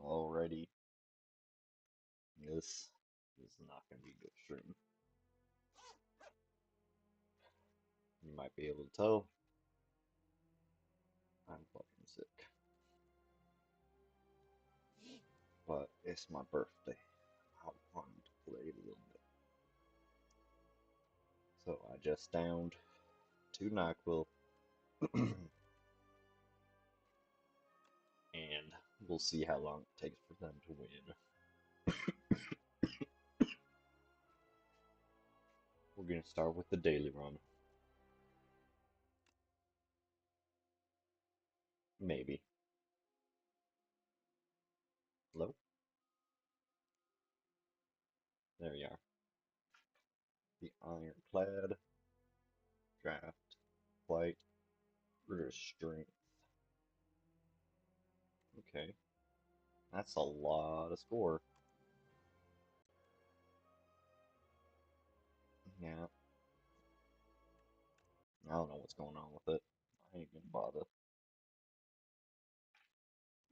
Alrighty, this is not gonna be a good stream. You might be able to tell I'm fucking sick, but it's my birthday. I wanted to play a little bit, so I just downed 2 NyQuil, and we'll see how long it takes for them to win. We're gonna start with the daily run, maybe. Hello, there you are. The ironclad draft, flight, strength. Okay, that's a lot of score. Yeah, I don't know what's going on with it. I ain't gonna bother.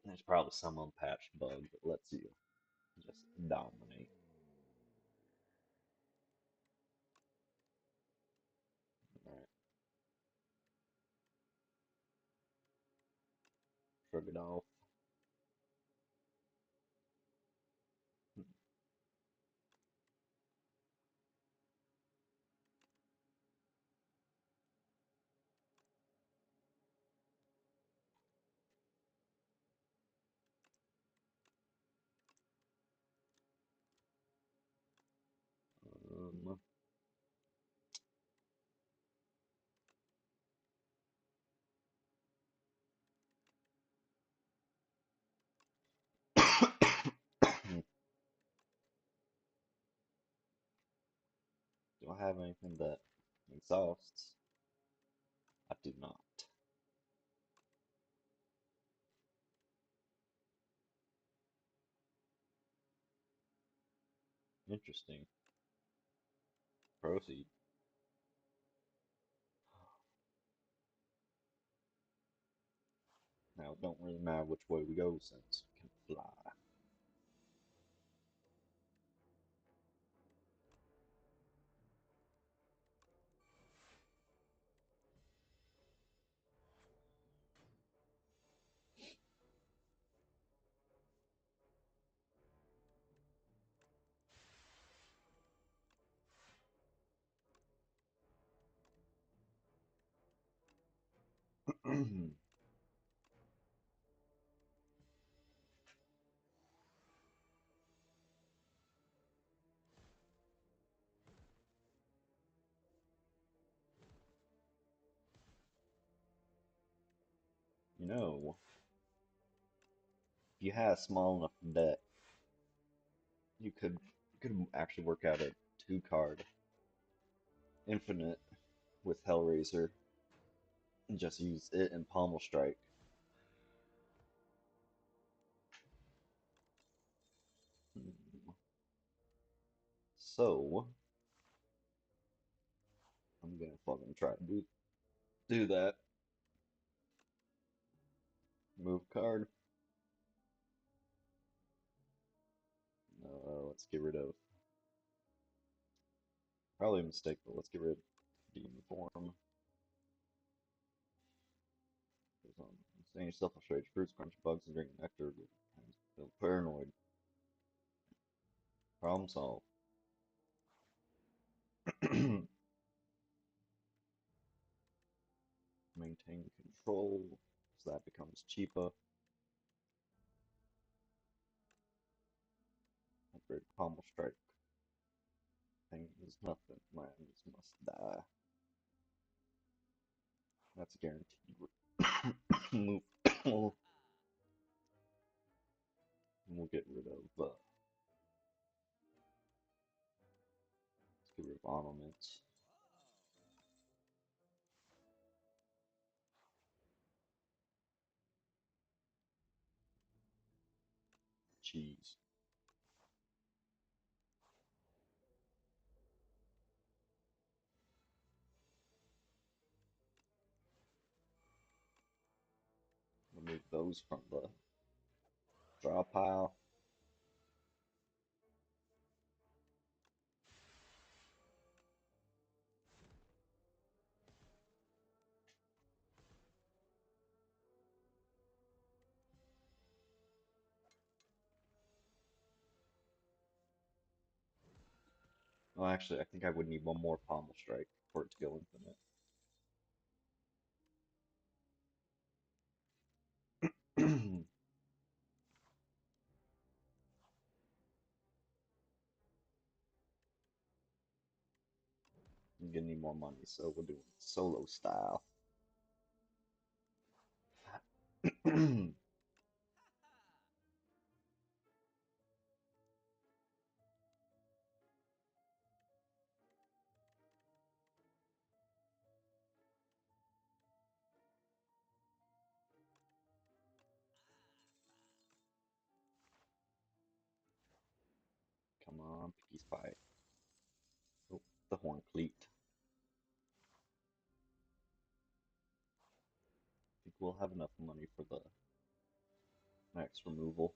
There's probably some unpatched bug that lets you just dominate. Alright, shrug it off. Um, do I have anything that exhausts? I do not. Interesting. Proceed. Now, it don't really matter which way we go since we can fly. You know, if you had a small enough deck, you could actually work out a 2 card infinite with Hellraiser and just use it and Pommel Strike. Hmm. So I'm gonna fucking try to do that. Move card. Let's get rid of, probably a mistake, but let's get rid of Demon Form. Saying yourself will trade fruits, crunch bugs, and drink nectar. Feel paranoid. Problem solved. Maintain control, so that becomes cheaper. Upgrade Pommel Strike. Thing is nothing. Lands must die. That's a guaranteed move. We'll get rid of. Let's get rid of armaments. Cheese. those from the draw pile. Well, actually, I think I would need one more pommel strike for it to go infinite. I'm gonna need more money, so we're doing solo style. Come on, Picky Spy. Oh, the horn cleat. I think we'll have enough money for the next removal.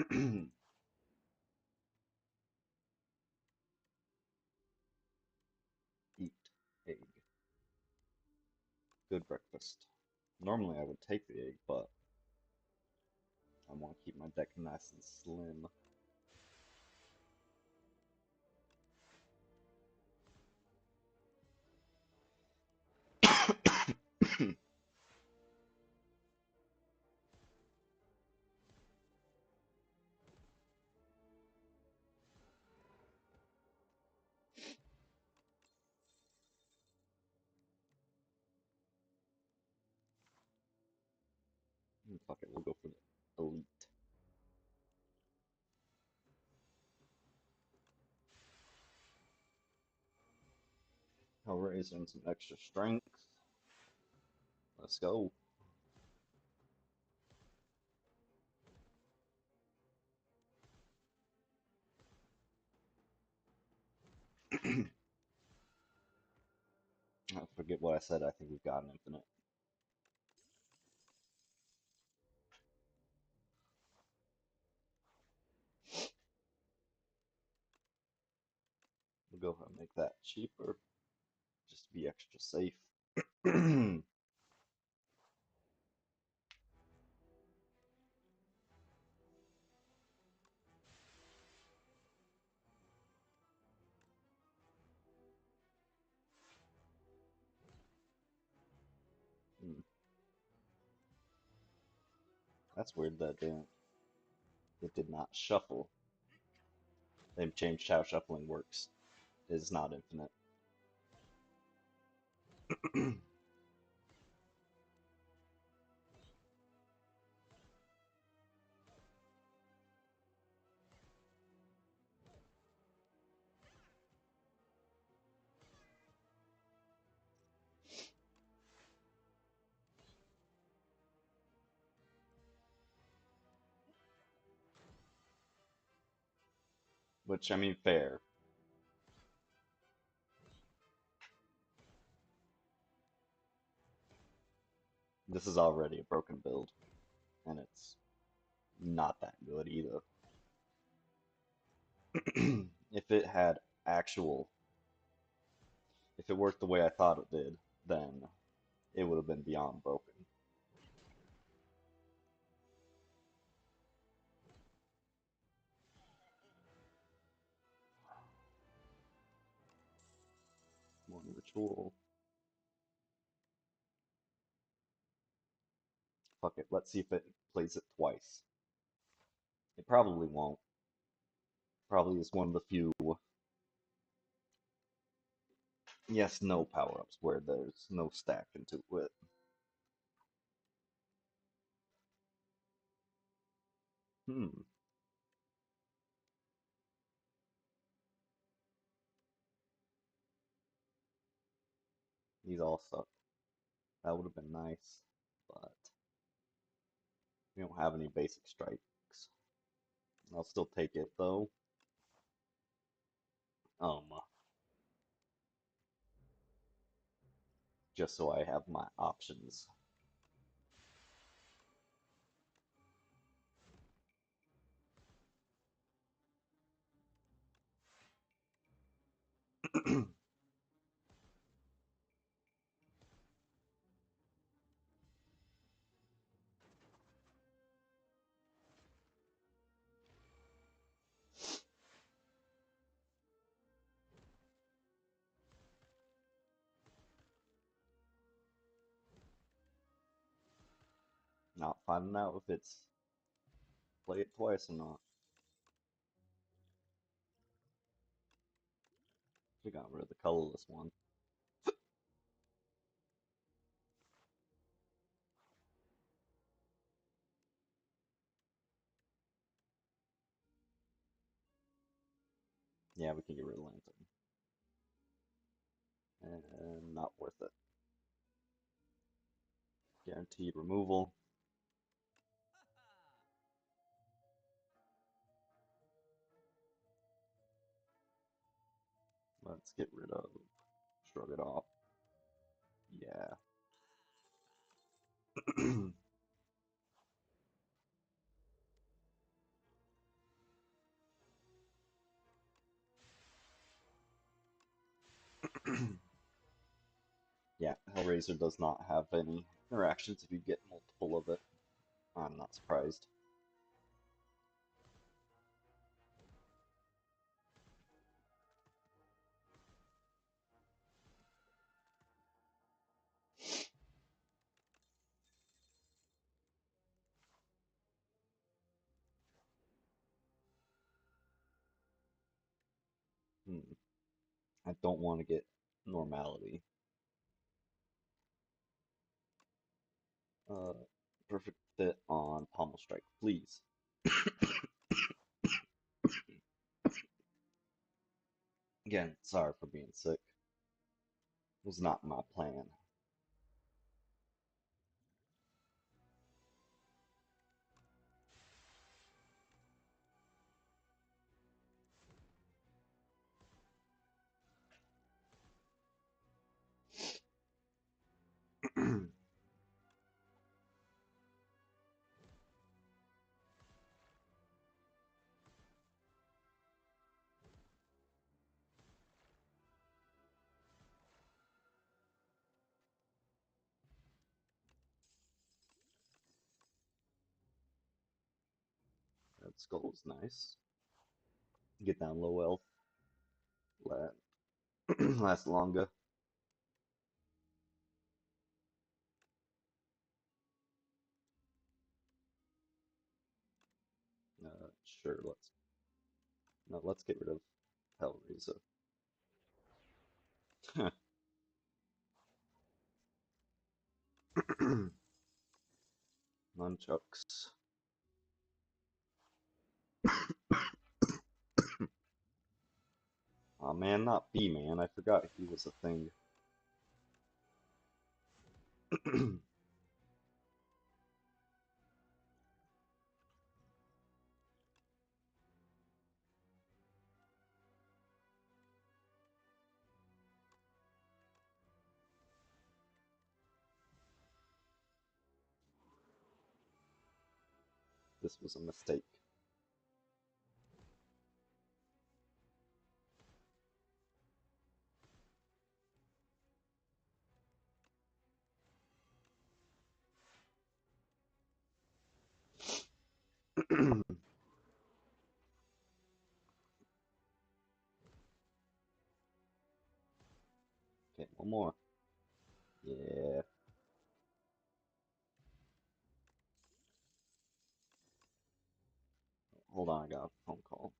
Eat egg. Good breakfast. Normally I would take the egg, but I want to keep my deck nice and slim. Fuck it, we'll go for the elite. Hellraiser and some extra strength. Let's go. I forget what I said. I think we've got an infinite. We'll go ahead and make that cheaper, just to be extra safe. That's weird that it did not shuffle. They've changed how shuffling works. It is not infinite. Which, I mean, fair. This is already a broken build, and it's not that good either. If it had actual, if it worked the way I thought it did, then it would have been beyond broken. One ritual. fuck it. Let's see if it plays it twice. It probably won't. Probably is one of the few yes, no power-ups where there's no stack into it. Hmm. These all suck. That would have been nice, but we don't have any basic strikes. I'll still take it though. Um, just so I have my options. Not finding out if it's play it twice or not. We got rid of the colorless one. Yeah, we can get rid of Lantern. And not worth it. Guaranteed removal. Let's get rid of. Shrug it off. Yeah. Yeah, Hellraiser does not have any interactions if you get multiple of it. I'm not surprised. Hmm. I don't want to get normality. Uh, perfect fit on Pommel Strike, please. Again, sorry for being sick. It was not my plan. Red Skull is nice. Get down low health. Last longer. Sure, let's get rid of Hellraiser. Nunchucks. Aw man, not B-Man. I forgot he was a thing. This was a mistake. Okay, one more. Yeah. Hold on, I got a phone call.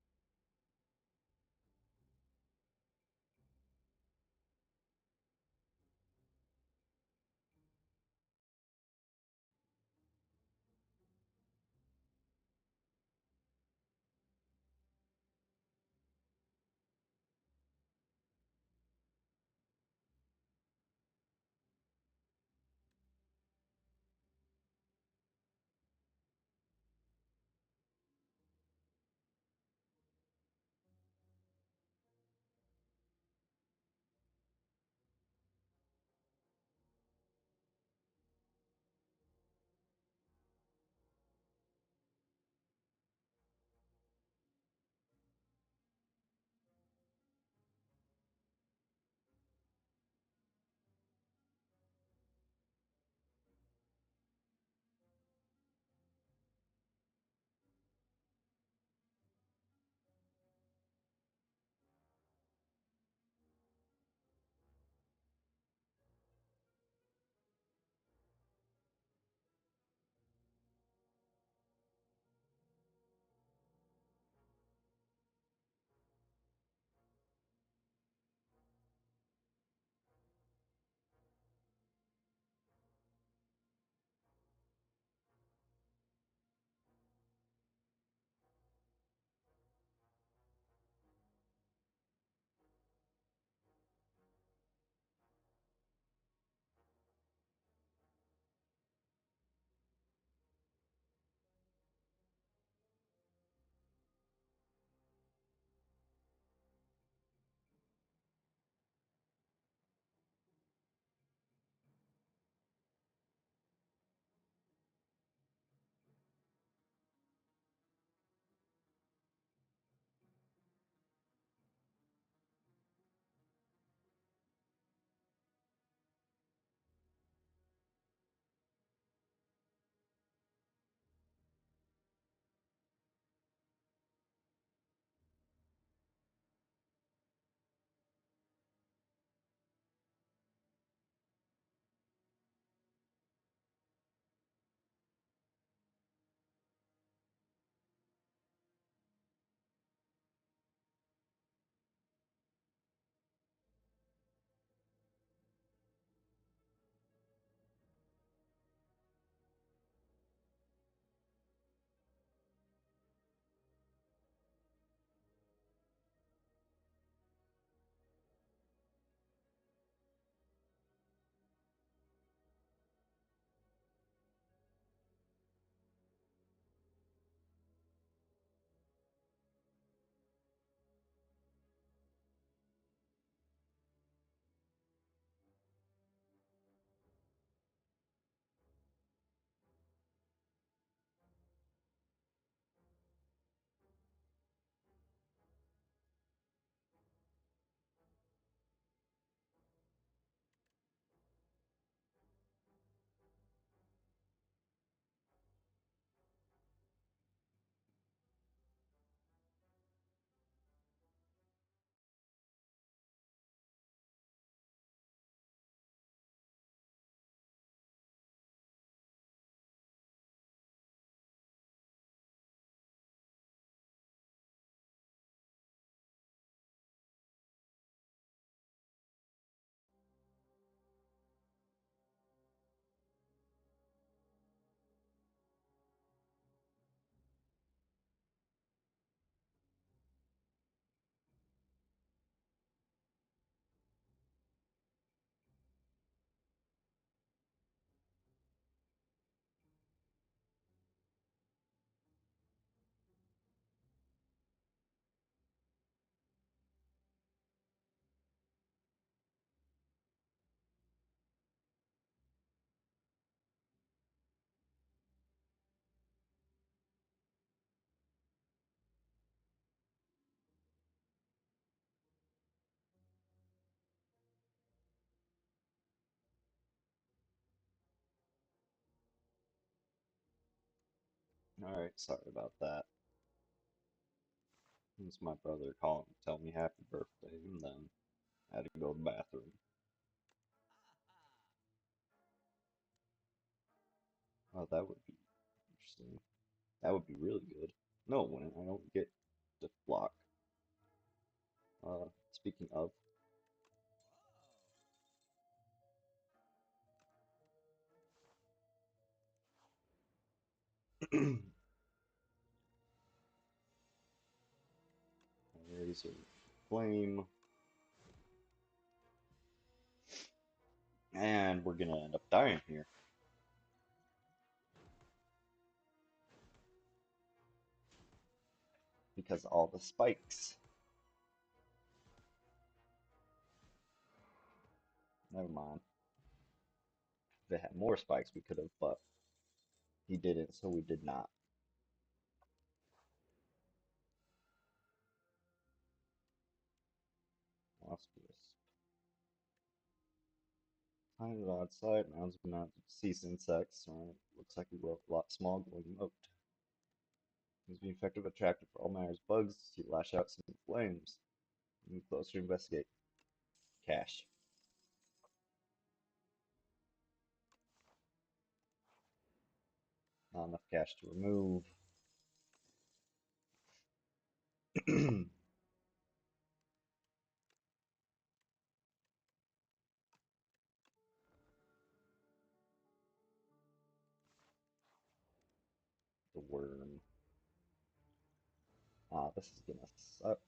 Alright, sorry about that. It's my brother calling to tell me happy birthday, and then I had to go to the bathroom. Oh, that would be interesting. That would be really good. No, when I don't get to block. Speaking of, Razor Flame, and we're gonna end up dying here because of all the spikes. Never mind. If it had more spikes, we could have, but he didn't, so we did not. Wasp Wisp. Kind of outside, mounds amount of cease insects. Right? Looks like we wrote a lot small glowing moat. Seems to be effective, attractive for all manners of bugs. You lash out some flames. Move closer to investigate. Cash. Not enough cash to remove. The worm. Ah, this is gonna suck.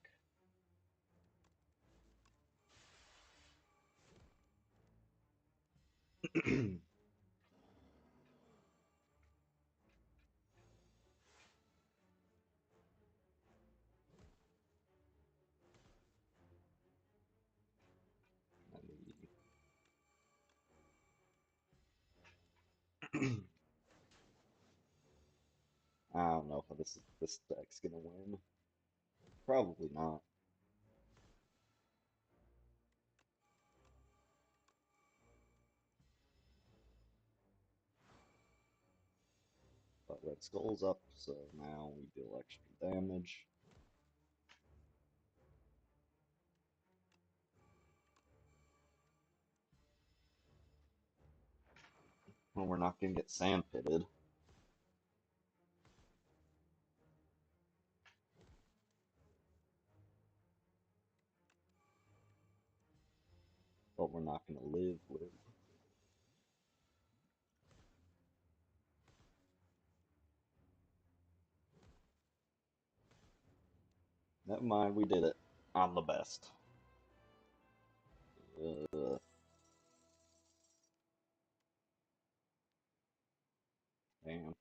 I don't know if this deck's gonna win. Probably not. But Red Skull's up, so now we deal extra damage. Well, we're not gonna get sand pitted. But we're not gonna live. Never mind, we did it. I'm the best. Damn.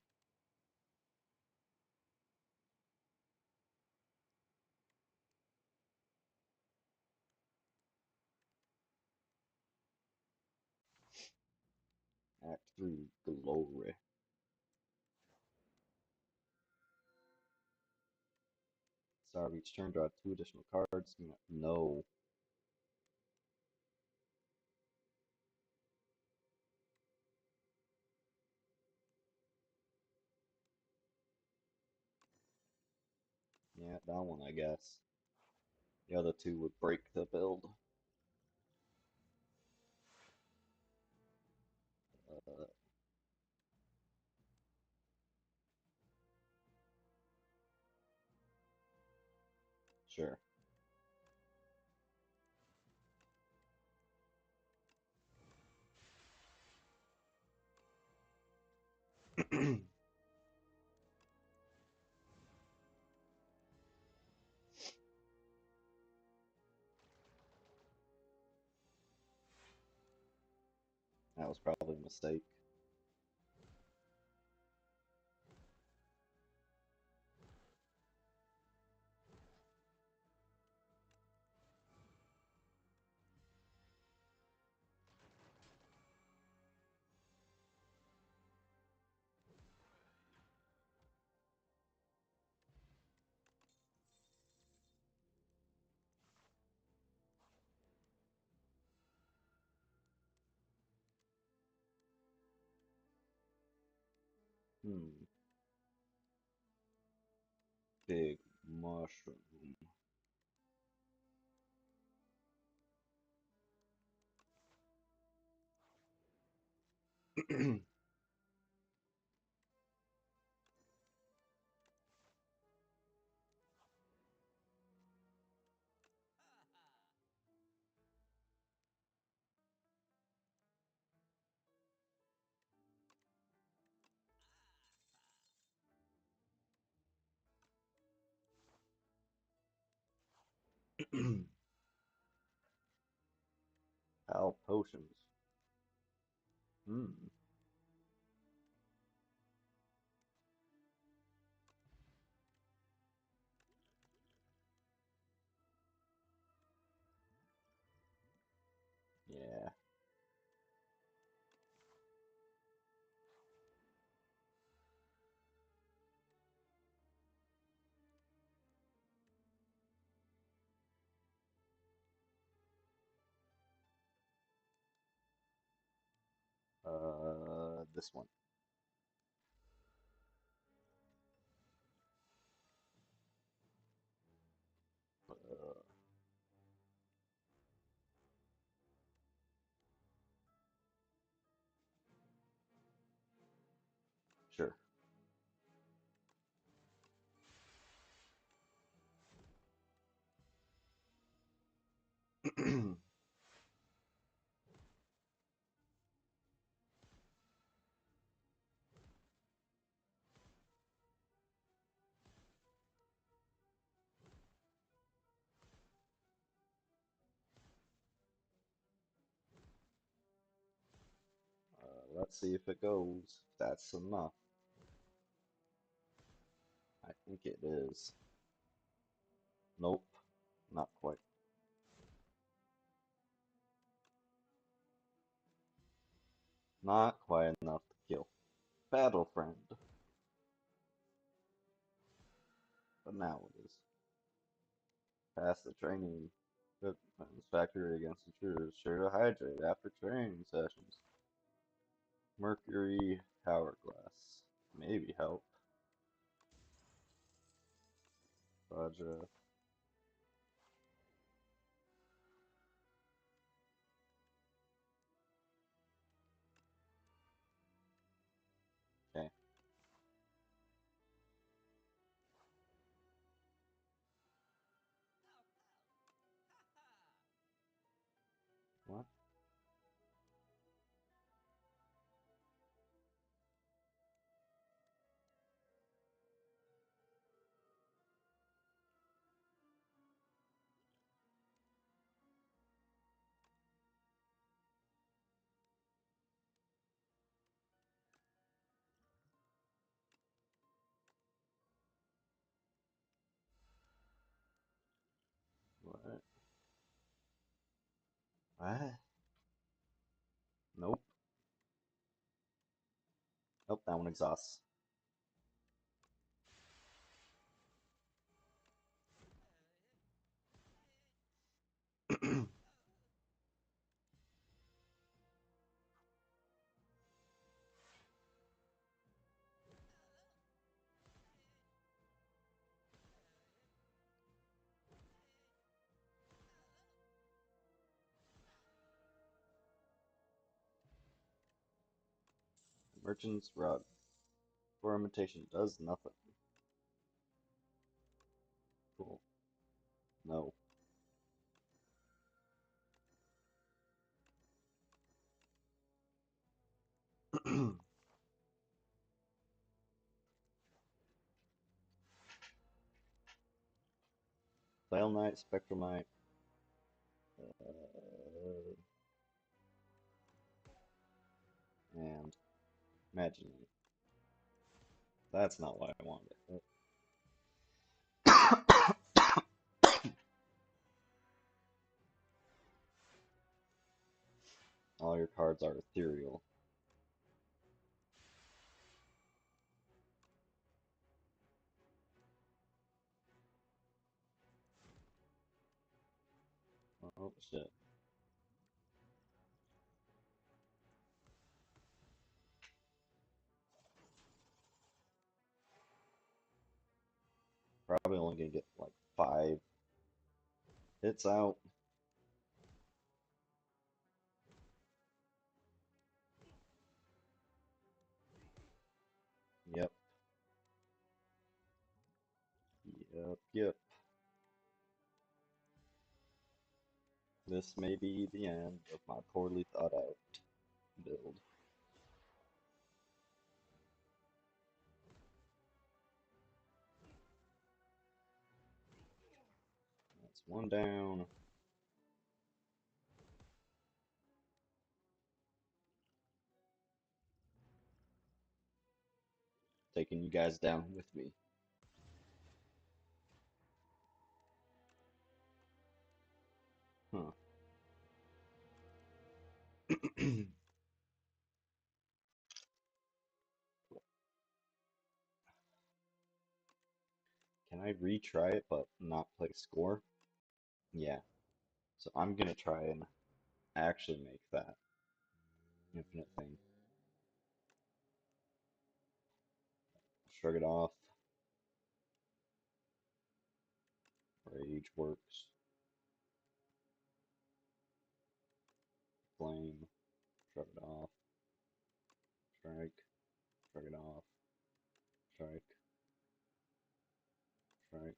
Act 3, glory. Sorry, each turn draw 2 additional cards. No. Yeah, that one, I guess. The other two would break the build. Uh, sure. That was probably a mistake. Hmm. Big mushroom. Pal potions. Hmm. Yeah. This one. Uh, sure. Let's see if it goes. That's enough. I think it is. Nope. Not quite. Not quite enough to kill. Battle friend. But now it is. Pass the training. Fitness factory against intruders. Sure to hydrate after training sessions. Mercury hourglass. Maybe help. Roger. Okay. What? What? What? Nope. Nope, that one exhausts. Merchant's rug. Fermentation does nothing. Cool. No. Knight, Spectromite, and Imaginary. That's not what I wanted. All your cards are ethereal. Oh shit. Probably only gonna get like 5 hits out. Yep. Yep. This may be the end of my poorly thought out build. That's One down. Taking you guys down with me. Huh. Can I retry it but not play score? Yeah. So I'm gonna try and actually make that infinite thing. Shrug it off. Rage works. Flame. Shrug it off. Strike. Shrug it off. Strike. Strike.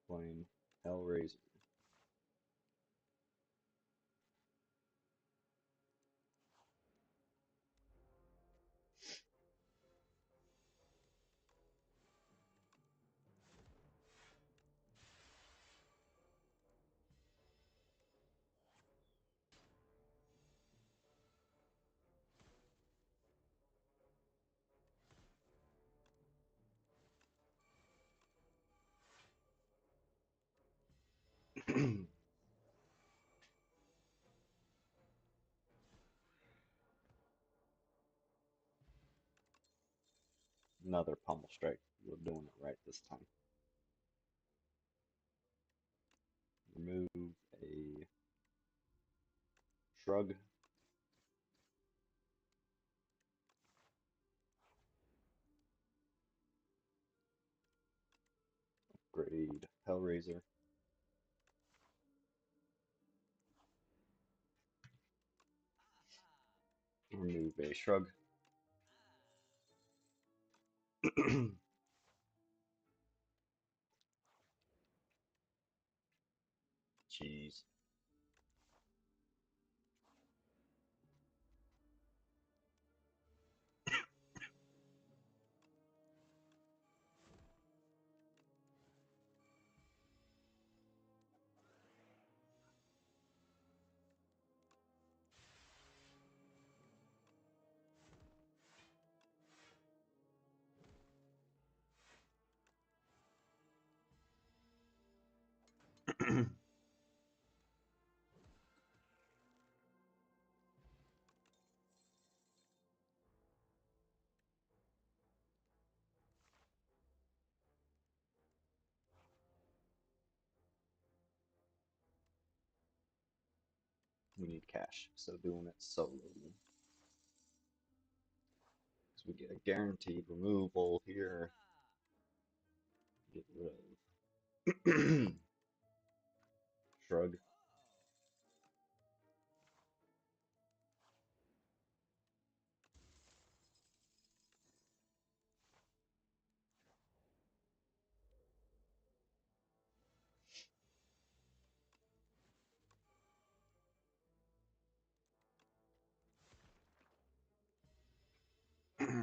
Flame. Hellraiser. Another pummel strike. We're doing it right this time. Remove a shrug. Upgrade Hellraiser. Remove a shrug. Jeez. We need cash, so doing it solo. Because we get a guaranteed removal here. Get rid of shrug.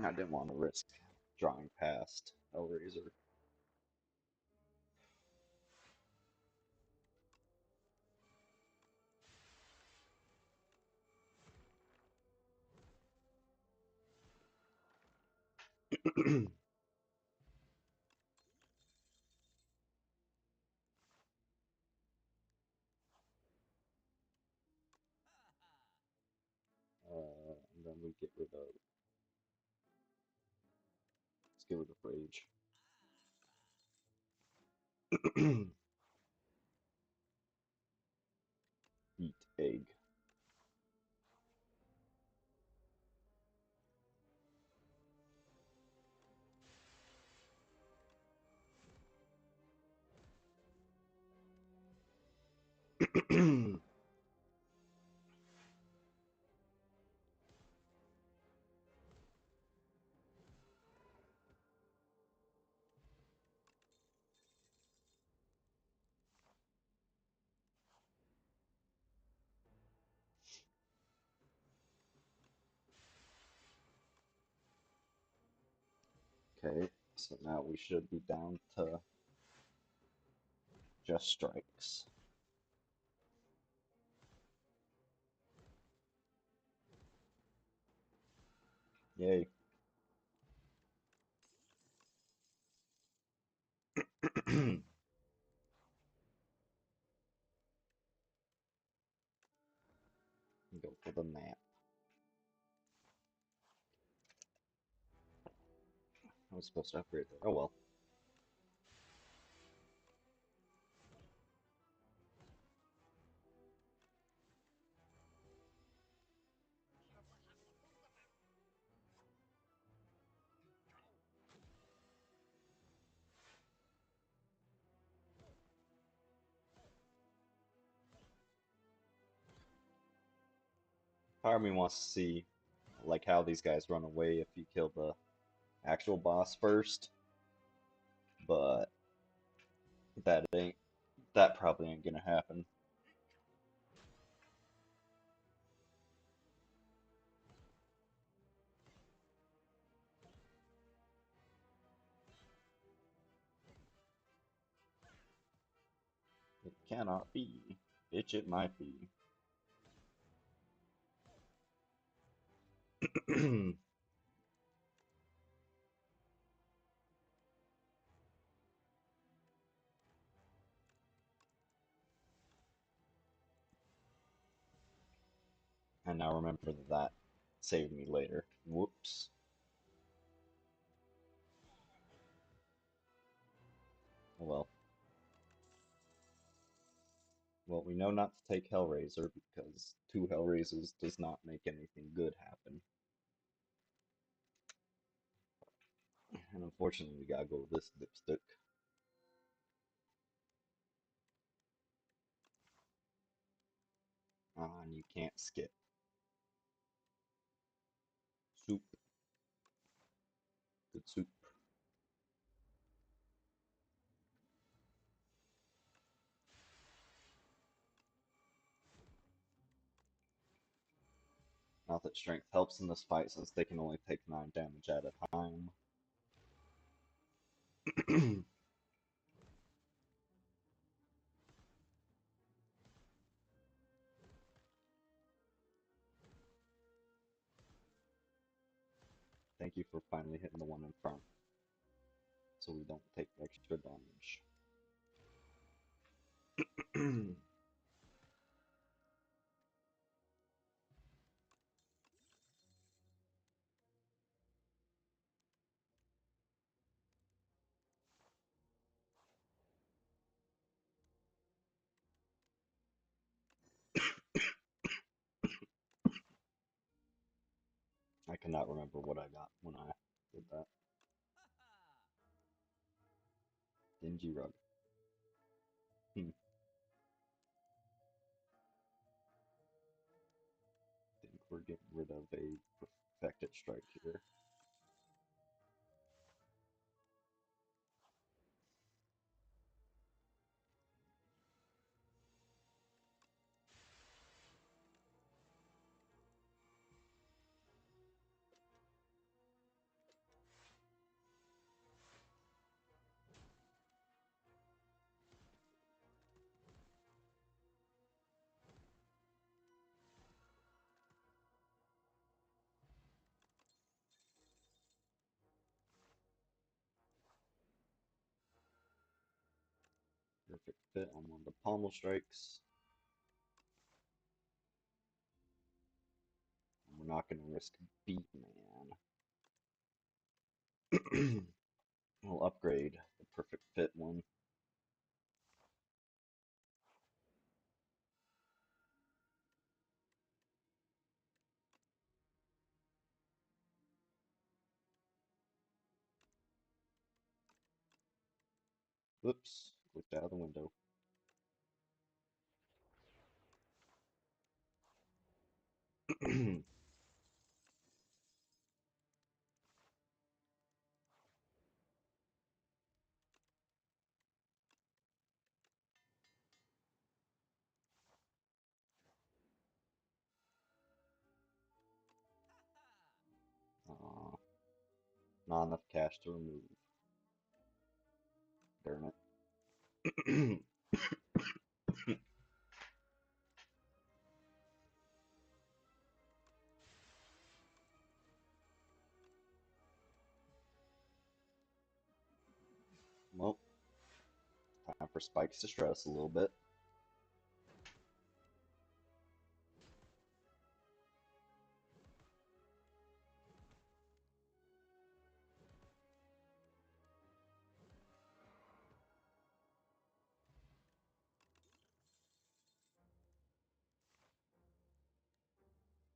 I didn't want to risk drawing past Hellraiser. And then we get rid of. Let's get rid of Rage. Eat egg. Okay, so now we should be down to just strikes. Yay. Go for the map. I was supposed to upgrade there. Oh well. Part of me wants to see like how these guys run away if you kill the actual boss first, but that probably ain't gonna happen. It cannot be. Bitch, it might be. And now remember that that saved me later. Whoops. Oh well. Well, we know not to take Hellraiser because two Hellraisers does not make anything good happen. And unfortunately, we gotta go with this dipstick. And you can't skip. Soup. Good soup. Not that strength helps in this fight since they can only take 9 damage at a time. Thank you for finally hitting the one in front so we don't take extra damage. I cannot remember what I got when I did that. Dingy rug. Hmm. Think we're getting rid of a perfected strike here. Perfect fit on one of the pommel strikes. And we're not going to risk beat man. We'll upgrade the perfect fit one. Whoops, looked out of the window. Not enough cash to remove. Darn it. Well, time for Spikes to stress a little bit.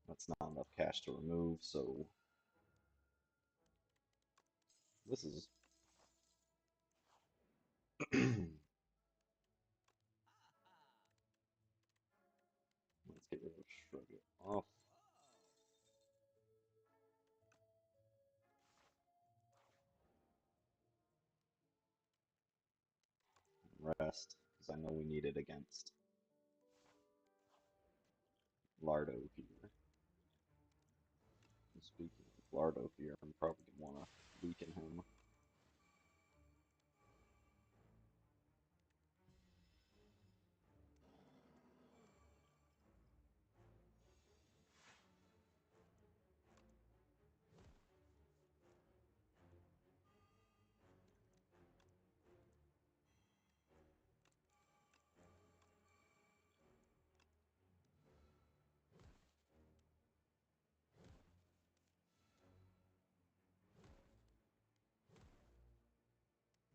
That's not enough cash to remove, so this is. Let's get rid of Shrug It Off. Rest, because I know we need it against Lardo here. And speaking of Lardo here, I'm probably going to want to weaken him.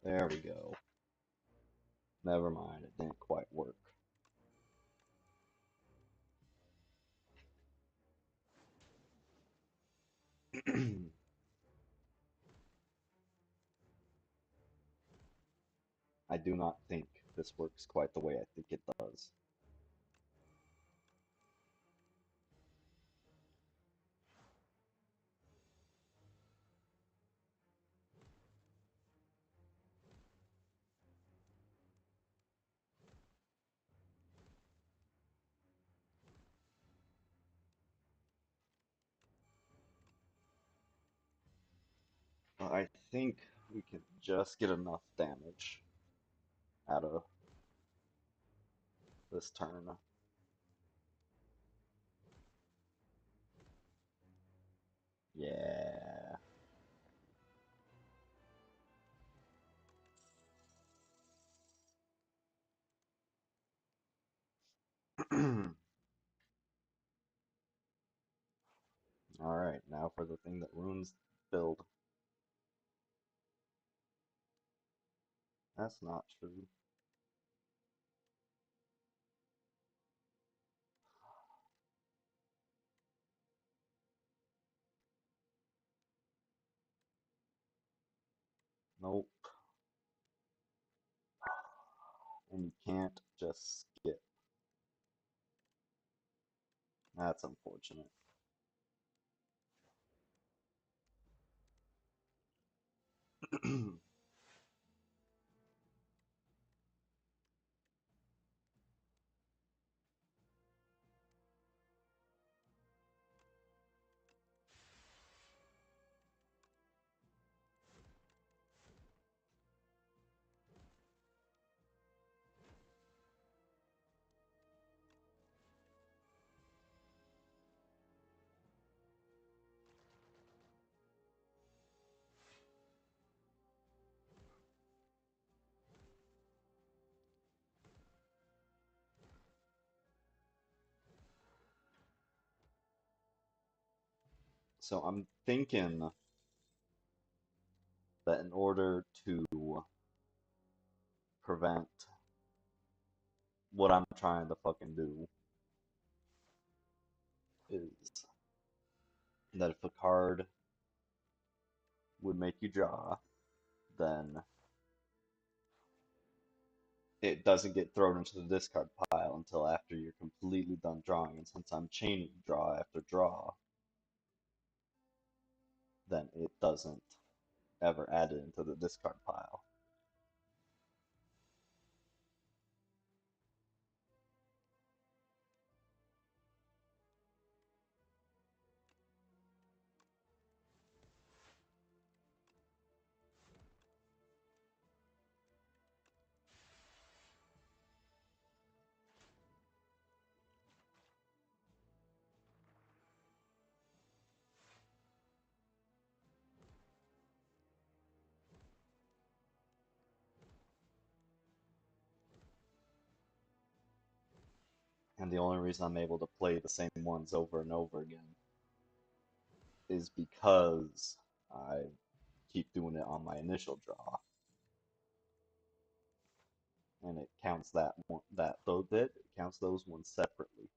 There we go. Never mind, it didn't quite work. I do not think this works quite the way I think it does. I think we can just get enough damage out of this turn. Yeah. Alright, now for the thing that ruins build. That's not true. Nope. And you can't just skip. That's unfortunate. So I'm thinking that in order to prevent what I'm trying to fucking do is that if a card would make you draw, then it doesn't get thrown into the discard pile until after you're completely done drawing. And since I'm chaining draw after draw, then it doesn't ever add it into the discard pile. And the only reason I'm able to play the same ones over and over again is because I keep doing it on my initial draw, and it counts that one, it counts those ones separately.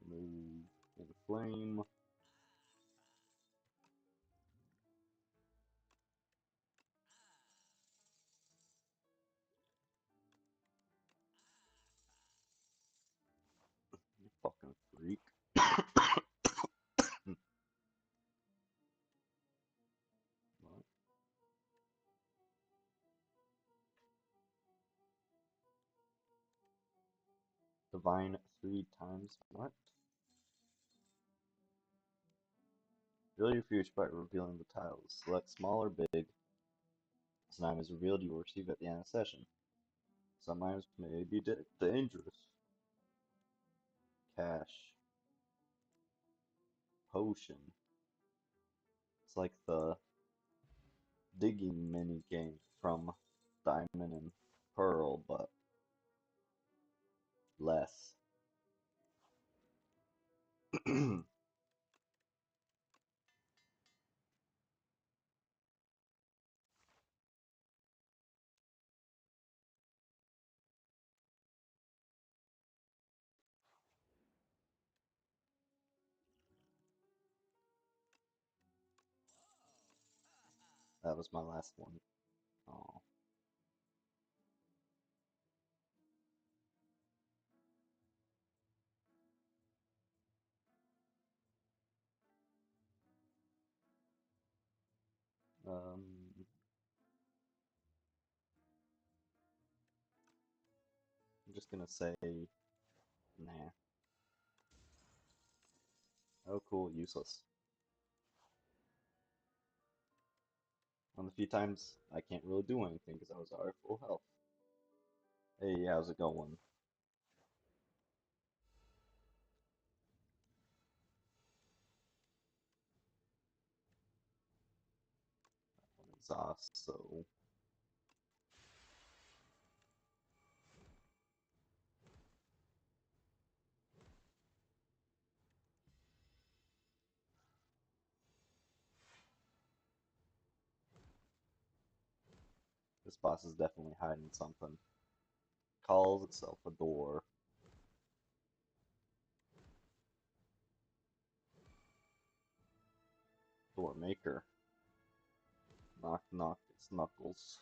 Move in flame. You fucking freak. What? Divine 3 times. What? Reveal your future by revealing the tiles. Select small or big. As an item is revealed, you will receive at the end of the session. Some items may be dangerous. Cash. Potion. It's like the digging mini game from Diamond and Pearl, but less. That was my last one. Oh. I'm just gonna say, nah. Oh, cool, useless. On the few times I can't really do anything because I was already full health. Hey, how's it going? Exhaust, so this boss is definitely hiding something. Calls itself a door. Door maker. Knock knock, it's Knuckles.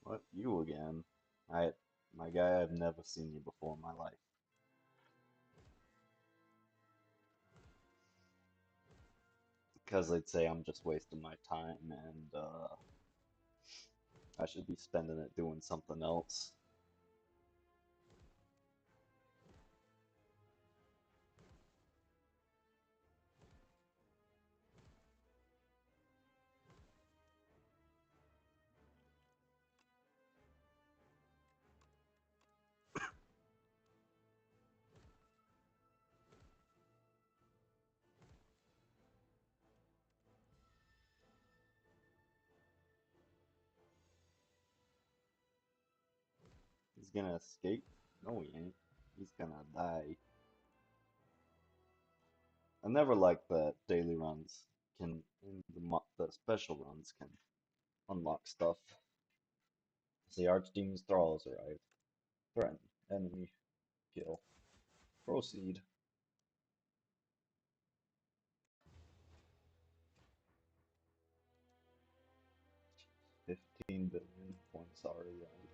What? You again? My guy, I've never seen you before in my life. Because they'd say I'm just wasting my time and I should be spending it doing something else. He's gonna escape? No, he ain't. He's gonna die. I never liked that daily runs can, in the special runs can unlock stuff. The Archdemon's thralls arrive. Threaten. Enemy. Kill. Proceed. 15 billion points already earned.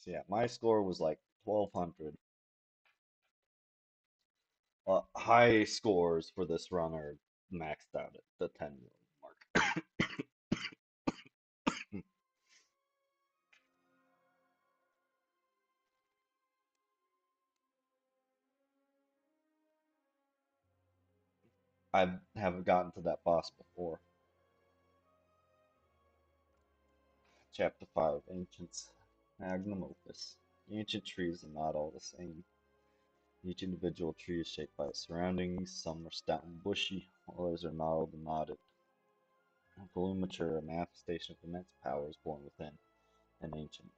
So yeah, my score was like 1200. High scores for this run are maxed out at the 10 million mark. I haven't gotten to that boss before. Chapter 5, Ancients. Magnum Opus. The ancient trees are not all the same. Each individual tree is shaped by its surroundings. Some are stout and bushy, while others are gnarled and knotted. Fully mature, a manifestation of immense power is born within an ancient.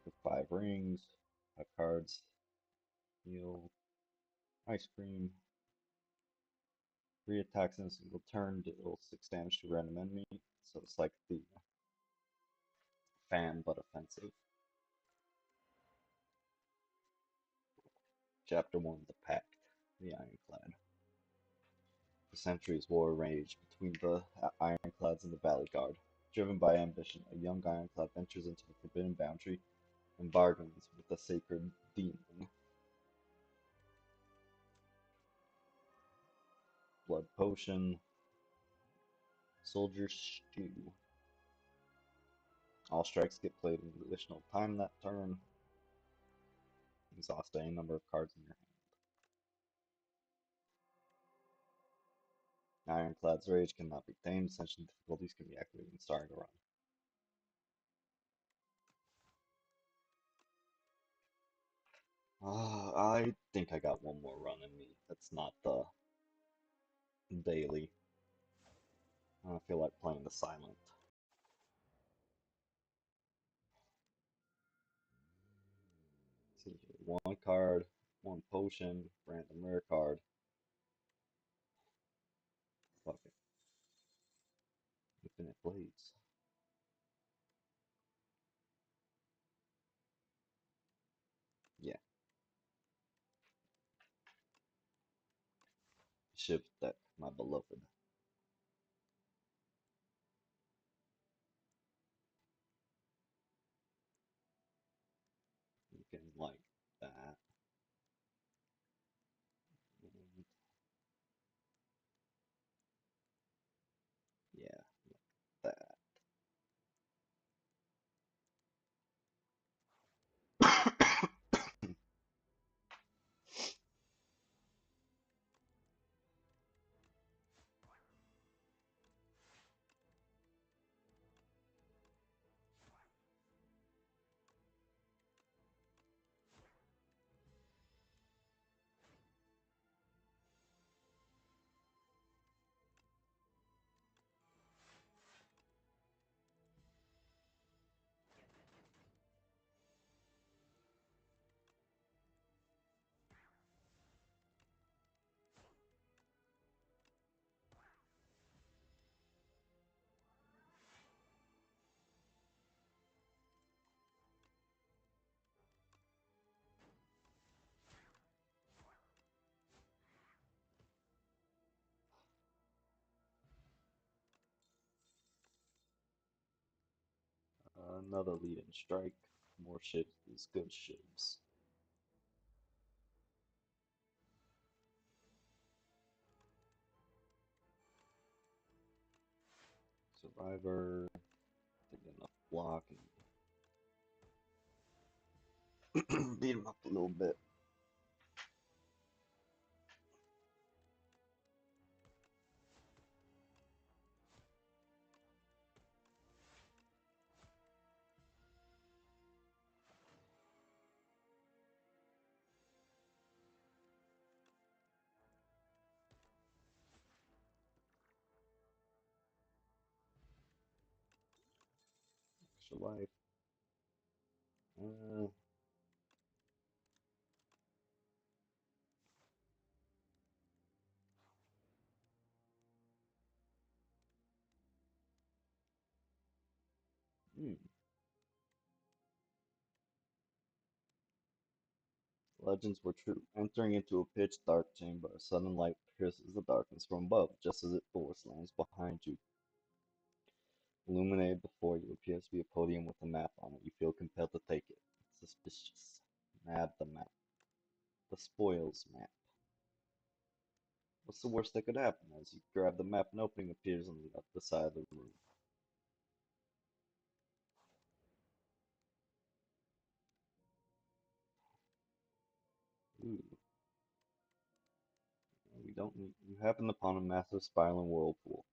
With 5 rings, 5 cards, heal, ice cream, 3 attacks in a single turn, deal 6 damage to a random enemy. So it's like the fan but offensive. Chapter 1, The Pact, the Ironclad. For centuries, war raged between the Ironclads and the Valley Guard. Driven by ambition, a young Ironclad ventures into the forbidden boundary and bargains with the sacred demon. Blood potion, soldier stew. All strikes get played in additional time that turn. Exhaust any number of cards in your hand. Ironclad's rage cannot be tamed. Ascension difficulties can be activated when starting a run. I think I got one more run in me. That's not the daily. I don't feel like playing the silent. See here. 1 card, 1 potion, random rare card. Fuck it. Infinite blades. Yeah. Ship deck, my beloved. You can like that. And yeah, like that. Another lead and strike. More ships is good ships. Survivor. Get enough block and beat him up a little bit. Extra life. Uh, hmm. Legends were true. Entering into a pitch dark chamber, a sudden light pierces the darkness from above, just as it force lands behind you. Illuminated before you appears to be a podium with a map on it. You feel compelled to take it. Suspicious. Nab the map. The spoils map. What's the worst that could happen? As you grab the map, an opening appears on the other side of the room. Ooh. We don't need. You happen upon a massive spiraling whirlpool.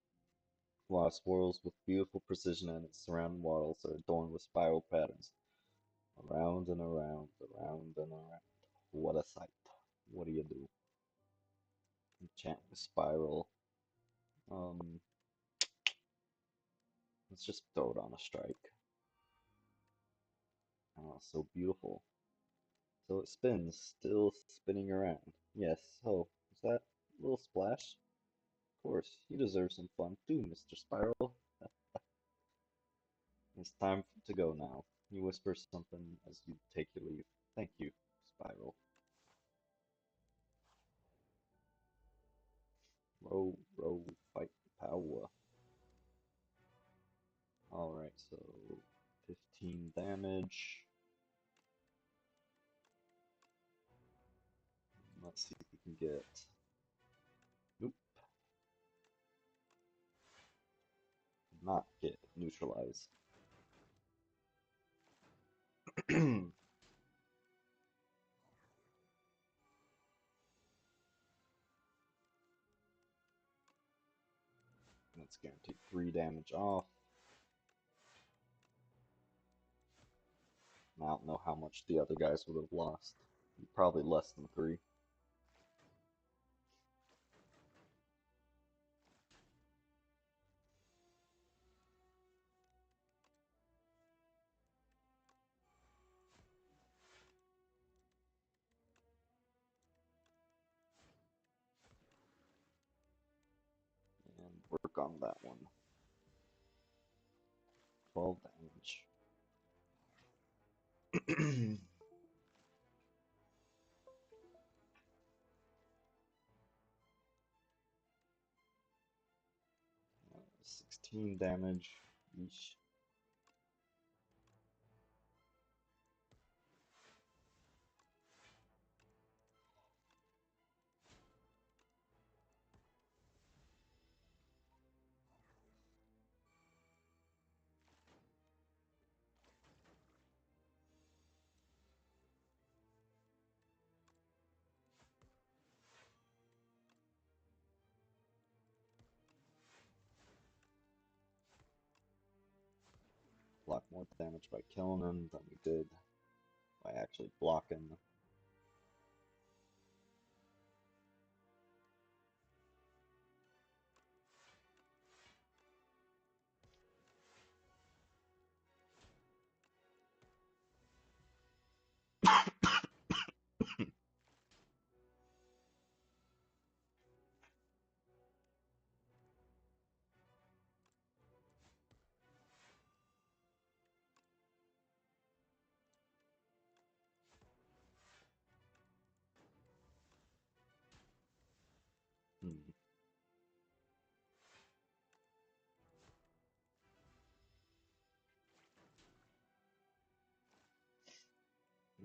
Water swirls with beautiful precision, and its surrounding walls are adorned with spiral patterns. Around and around, around and around. What a sight. What do you do? Enchant with spiral. Um, let's just throw it on a strike. Oh, so beautiful. So it spins, still spinning around. Yes, so, is that a little splash? Of course, you deserve some fun too, Mr. Spiral. It's time to go now. You whisper something as you take your leave. Thank you, Spiral. Row, row, fight power. Alright, so 15 damage. Let's see if we can get. Nope, not get neutralized. That's guaranteed 3 damage off. I don't know how much the other guys would have lost. Probably less than 3. And work on that one. 12 damage. 16 damage. Yeesh. Block more damage by killing him than we did by actually blocking. Hmm.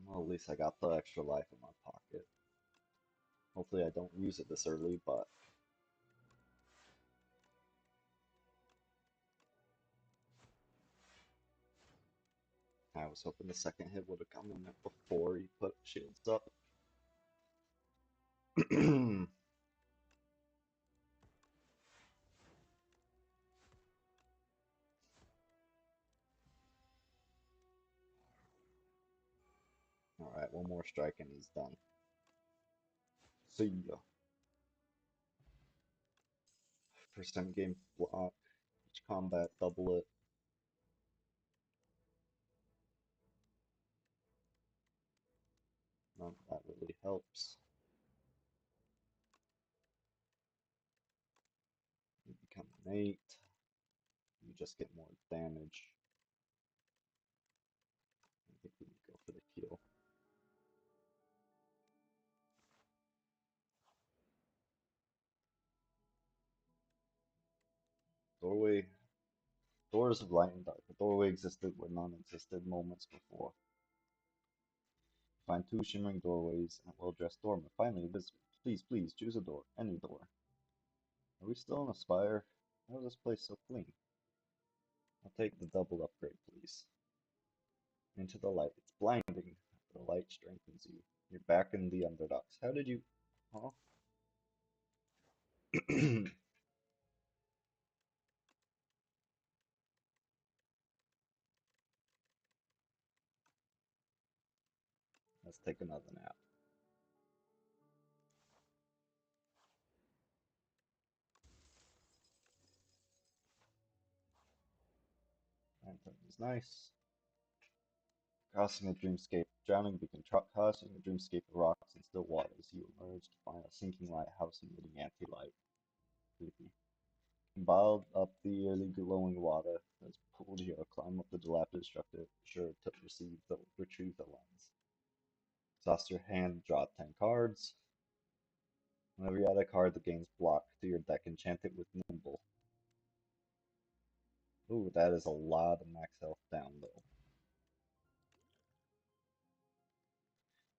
Well, at least I got the extra life in my pocket. Hopefully I don't use it this early, but I was hoping the second hit would have come in before he put shields up. Alright, one more strike and he's done. See ya. First time game block. Each combat, double it. None of that really helps. You become an 8. You just get more damage. I think we can go for the kill. Doorway. Doors of light and dark. A doorway existed where none existed moments before. Find two shimmering doorways and a well-dressed doorman. Finally, a visitor. Please, please, choose a door. Any door. Are we still in a Spire? How is this place so clean? I'll take the double upgrade, please. Into the light. It's blinding. The light strengthens you. You're back in the underdogs. How did you... Huh? Let's take another nap. Anthem is nice. Crossing a dreamscape. Drowning beacon. Crossing a dreamscape of rocks and still waters. You emerge to find a sinking lighthouse emitting anti-light. Creepy. Boiled up the early glowing water as pulled here. Climb up the dilapidated structure sure to retrieve the lens. Exhaust your hand, draw 10 cards. Whenever you add a card that gains block to your deck, enchant it with Nimble. Ooh, that is a lot of max health down though.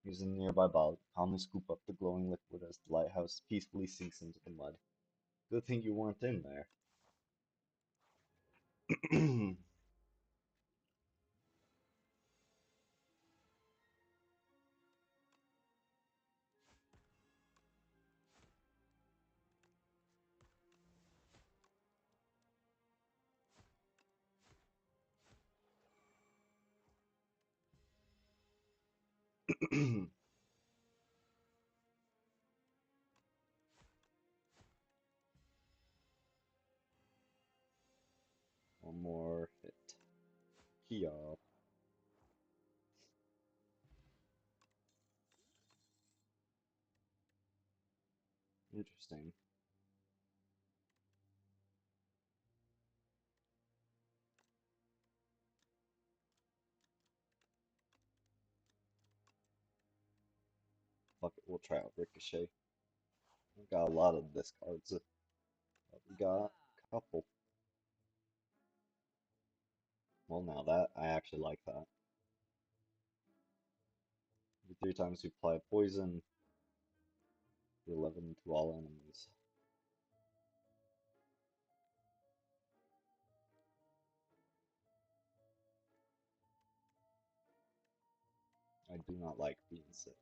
Using the nearby bottle, calmly scoop up the glowing liquid as the lighthouse peacefully sinks into the mud. Good thing you weren't in there. One more hit. Kia. Interesting. Fuck it, we'll try out Ricochet. We got a lot of discards. But we got a couple. Well, now that I actually like that. 3 times you apply poison, 11 to all enemies. I do not like being sick.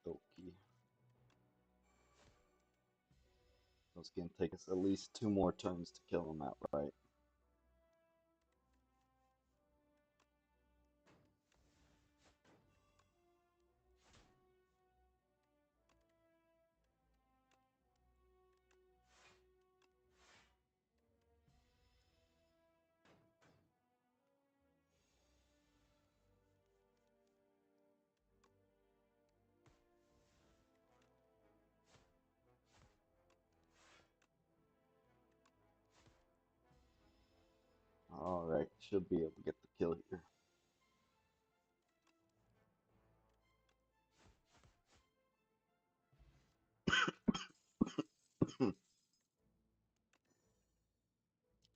Okie So it's gonna take us at least 2 more turns to kill him outright. Alright, should be able to get the kill here.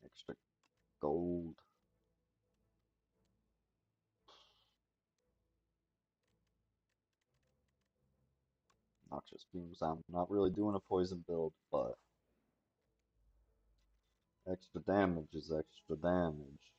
Extra gold. Noxious beams. I'm not really doing a poison build, but extra damage is extra damage.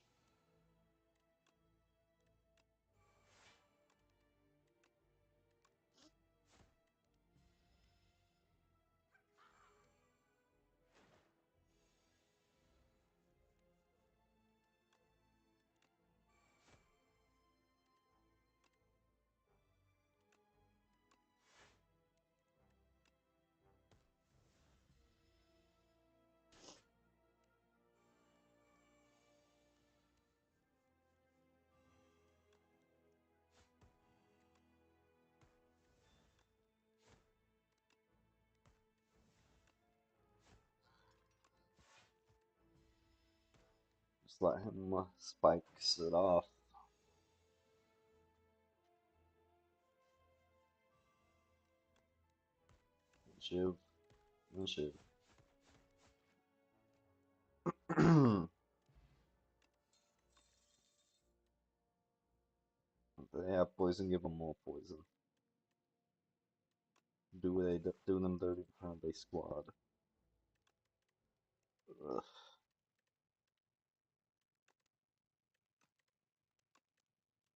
Just let him spikes it off. Shiv. And Shiv. They have poison, give them more poison. Do them dirty behind they squad. Ugh.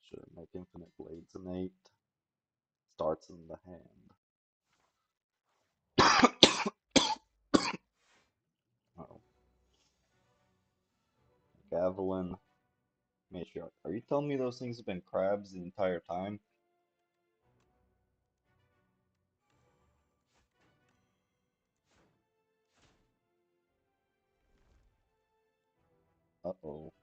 Sure, make infinite blades innate. Starts in the hand. Oh. Gavilan. Matriarch. Are you telling me those things have been crabs the entire time? Uh-oh.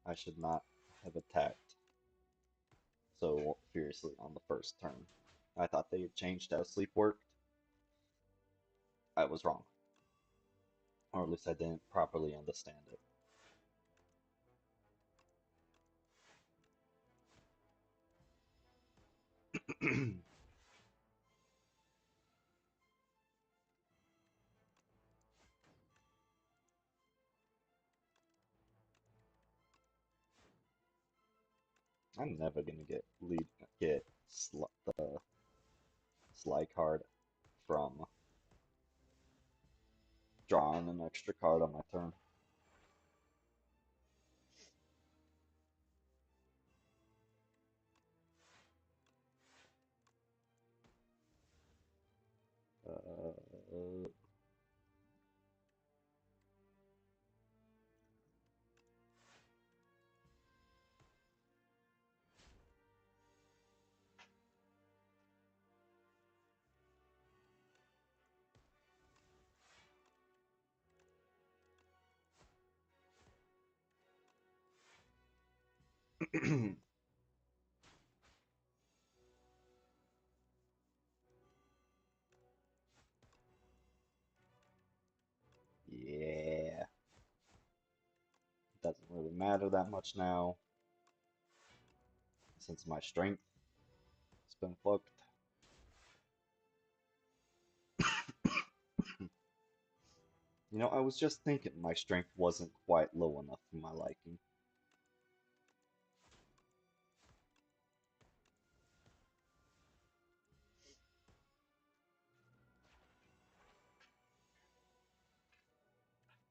I should not have attacked so furiously on the first turn. I thought they had changed how sleep worked. I was wrong. Or at least I didn't properly understand it. I'm never gonna get the Sly card from drawing an extra card on my turn. Uh, yeah, doesn't really matter that much now since my strength has been fucked. You know, I was just thinking my strength wasn't quite low enough for my liking.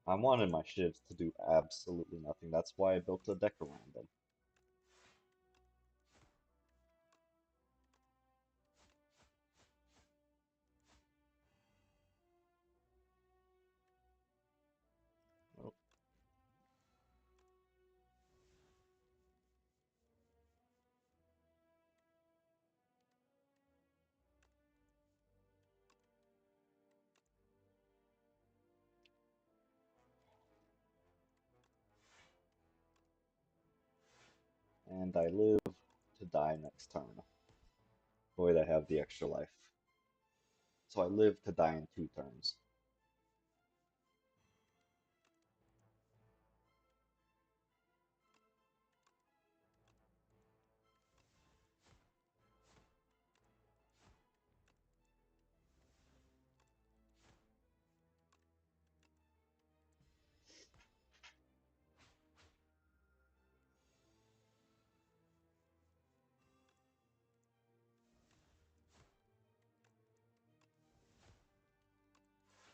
I wanted my shivs to do absolutely nothing. That's why I built a deck around them. Oh, and I live to die next turn. Boy, I have the extra life. So I live to die in 2 turns.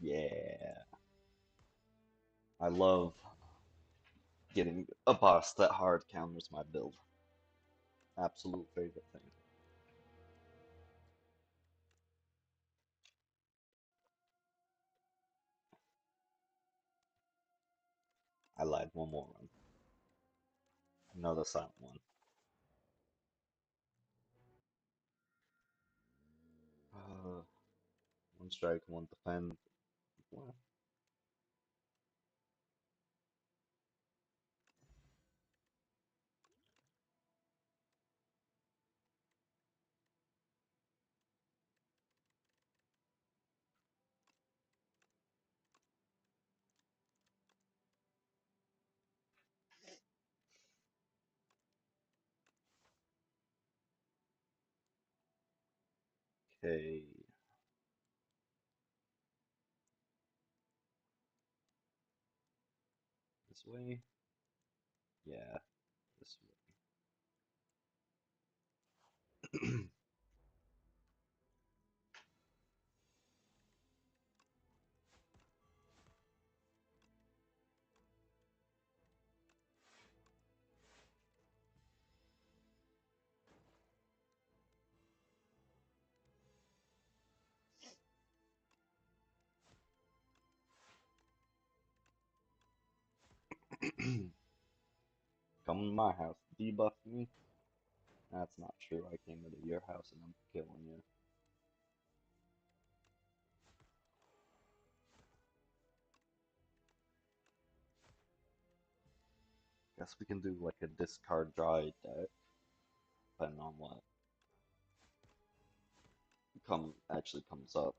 Yeah. I love getting a boss that hard counters my build. Absolute favorite thing. I lied, one more run. No, the silent one. Uh, one strike, one defend. Well, okay, this way. Yeah, this way. Come to my house, debuff me. That's not true. I came into your house and I'm killing you. Guess we can do like a discard dry deck, depending on what actually comes up.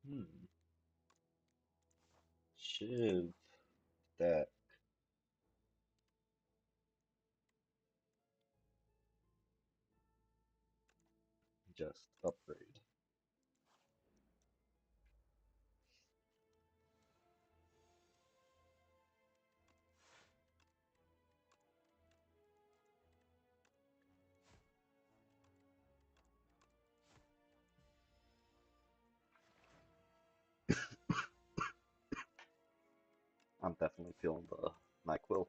Hmm. Shiv deck. Just upgrade. I'm definitely feeling the NyQuil.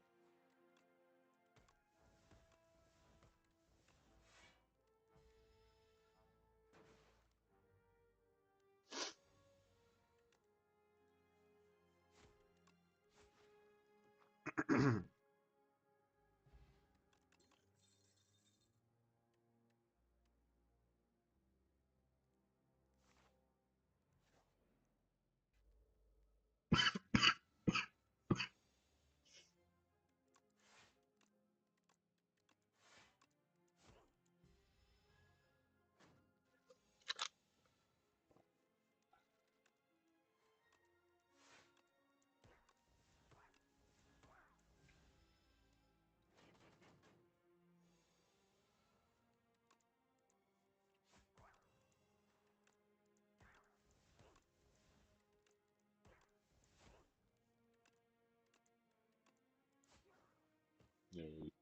Yay.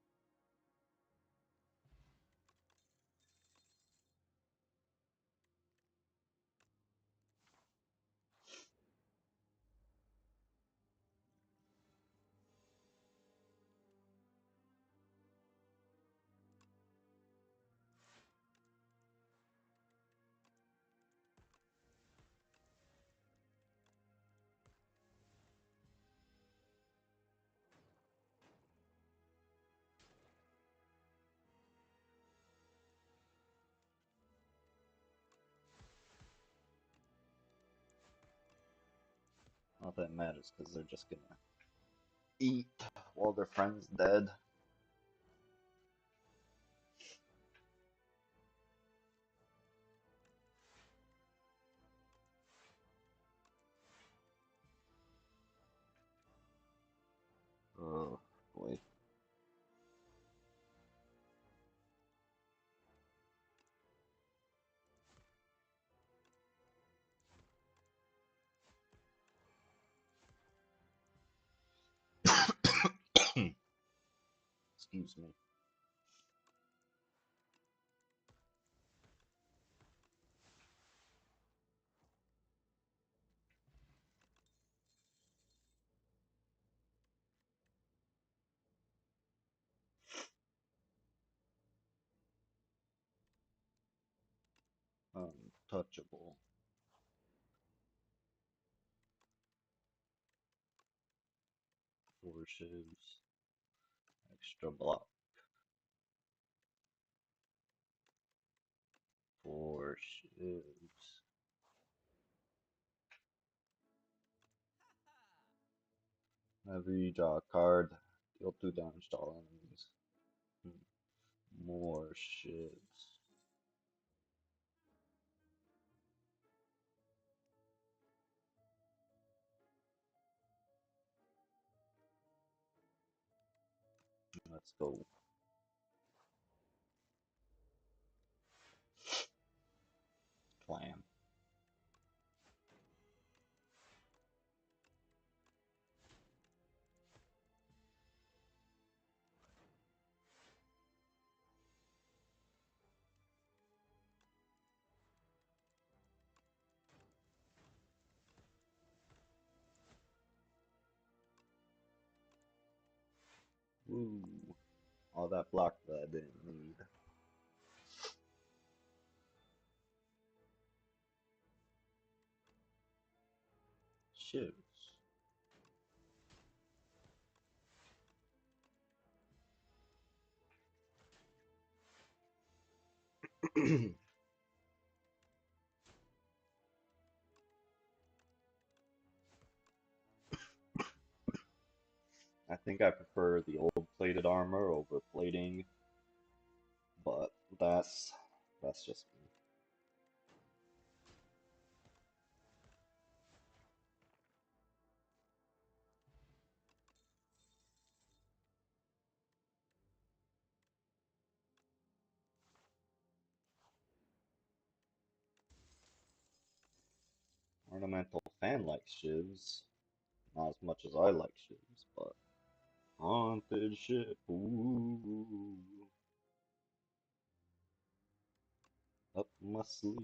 Not that it matters because they're just gonna eat while their friend's dead. Oh boy. Excuse me. Untouchable. Four shivs. Extra block. Four shivs. Whenever you draw a card, deal 2 damage to all enemies. More shivs. Let's go. Clam. Woo. All that block that I didn't need. Shivs. I think I prefer the old plated armor over plating, but that's just me. Ornamental fan likes shivs, not as much as I like shivs, but haunted ship, ooh, up my sleeve.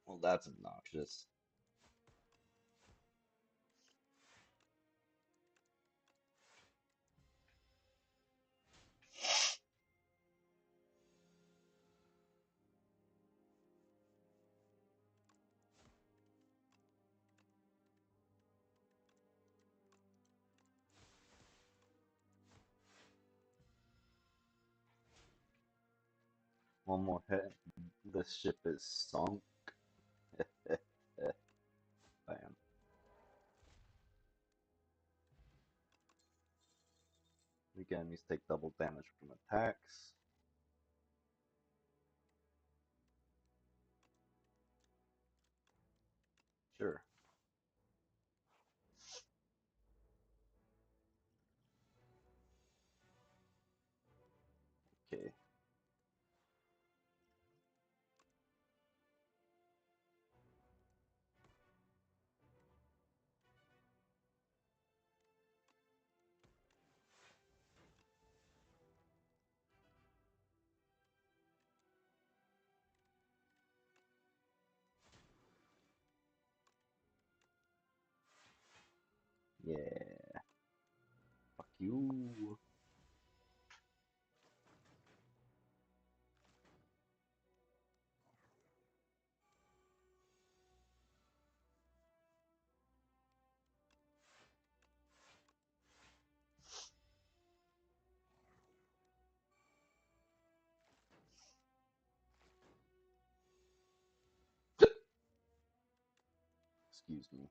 Well, that's obnoxious. One more hit, this ship is sunk. Bam. Weak enemies take double damage from attacks. Sure. Okay. Yeah. Fuck you. Excuse me.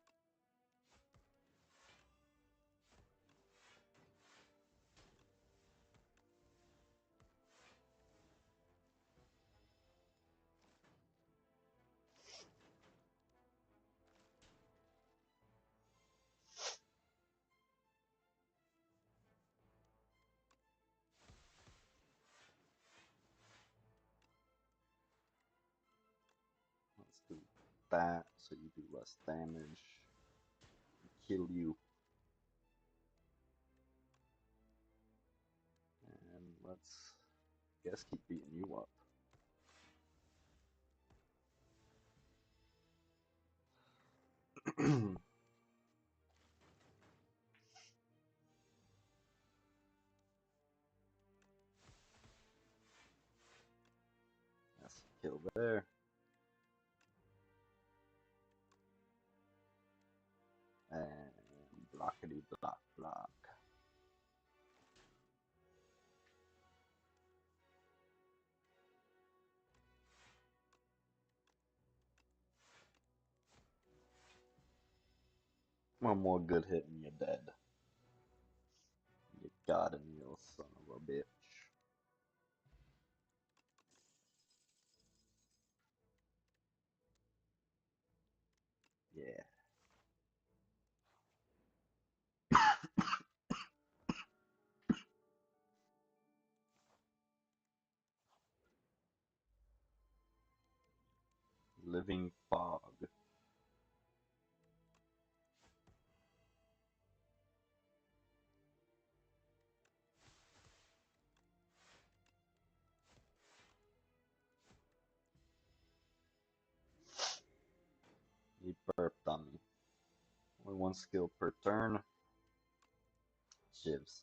Let's do that so you do less damage. Kill you. Guess keep beating you up. That's a kill there. And blockity block block. One more good hit and you're dead. You got him, you son of a bitch. Yeah. Living fog. He burped on me. Only one skill per turn. Shivs.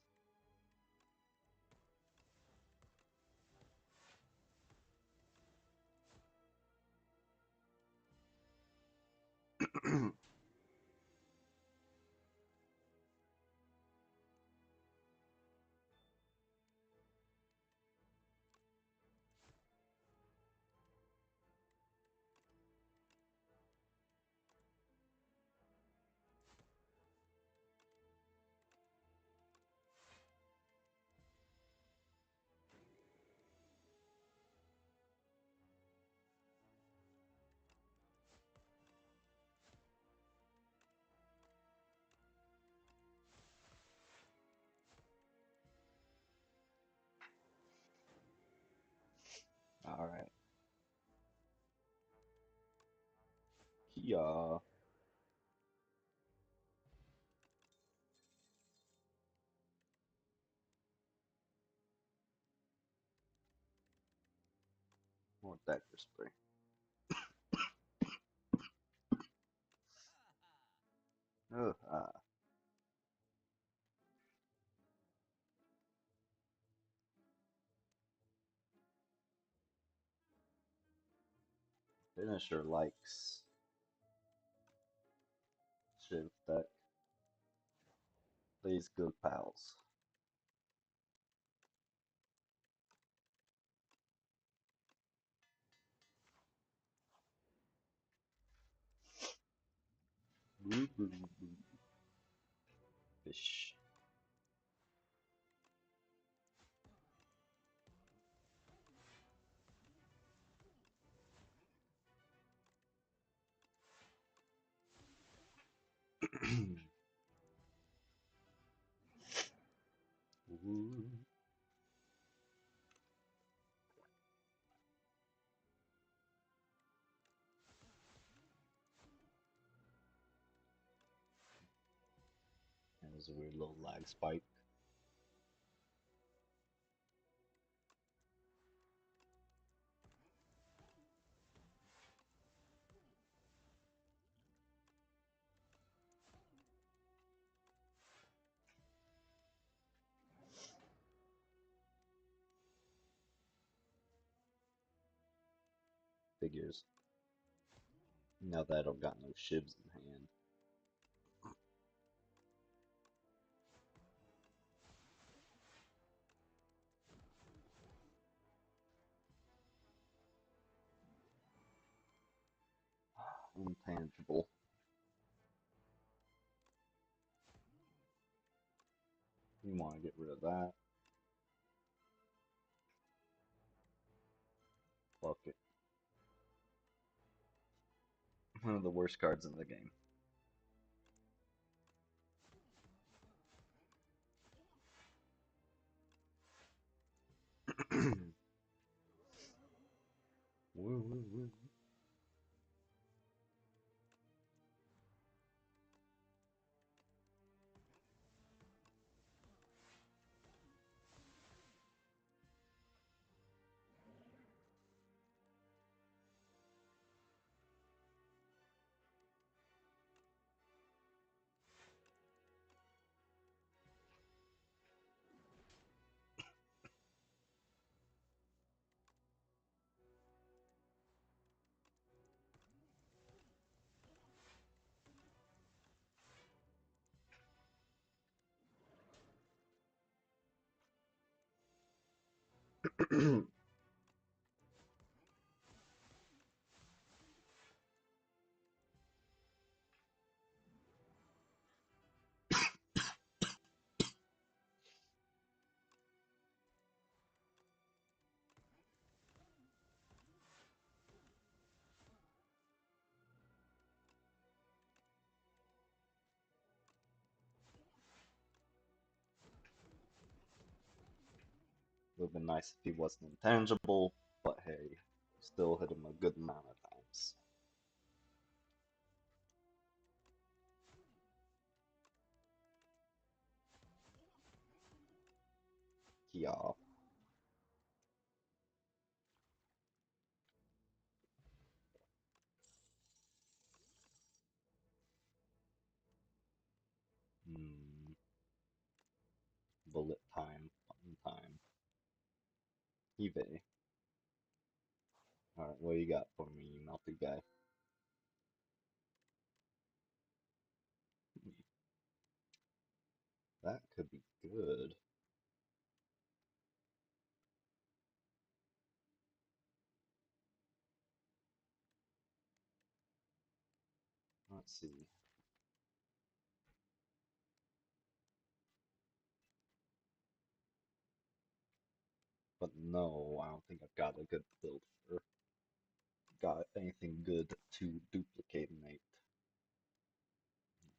Alright. Kia. More dagger spray. Ugh, Finisher likes Shiv deck. Plays good pals. Fish. That was a weird little lag spike. Figures. Now that I don't got no shivs in hand. Intangible. You want to get rid of that. Fuck it. One of the worst cards in the game. Woo, woo, woo. Would have been nice if he wasn't intangible, but hey, still hit him a good amount of times. Yeah. Hmm. Bullet time. Fun time. eBay. Alright, what you got for me, you mouthy guy? That could be good. Let's see. But no, I don't think I've got a good build for got anything good to duplicate Nate.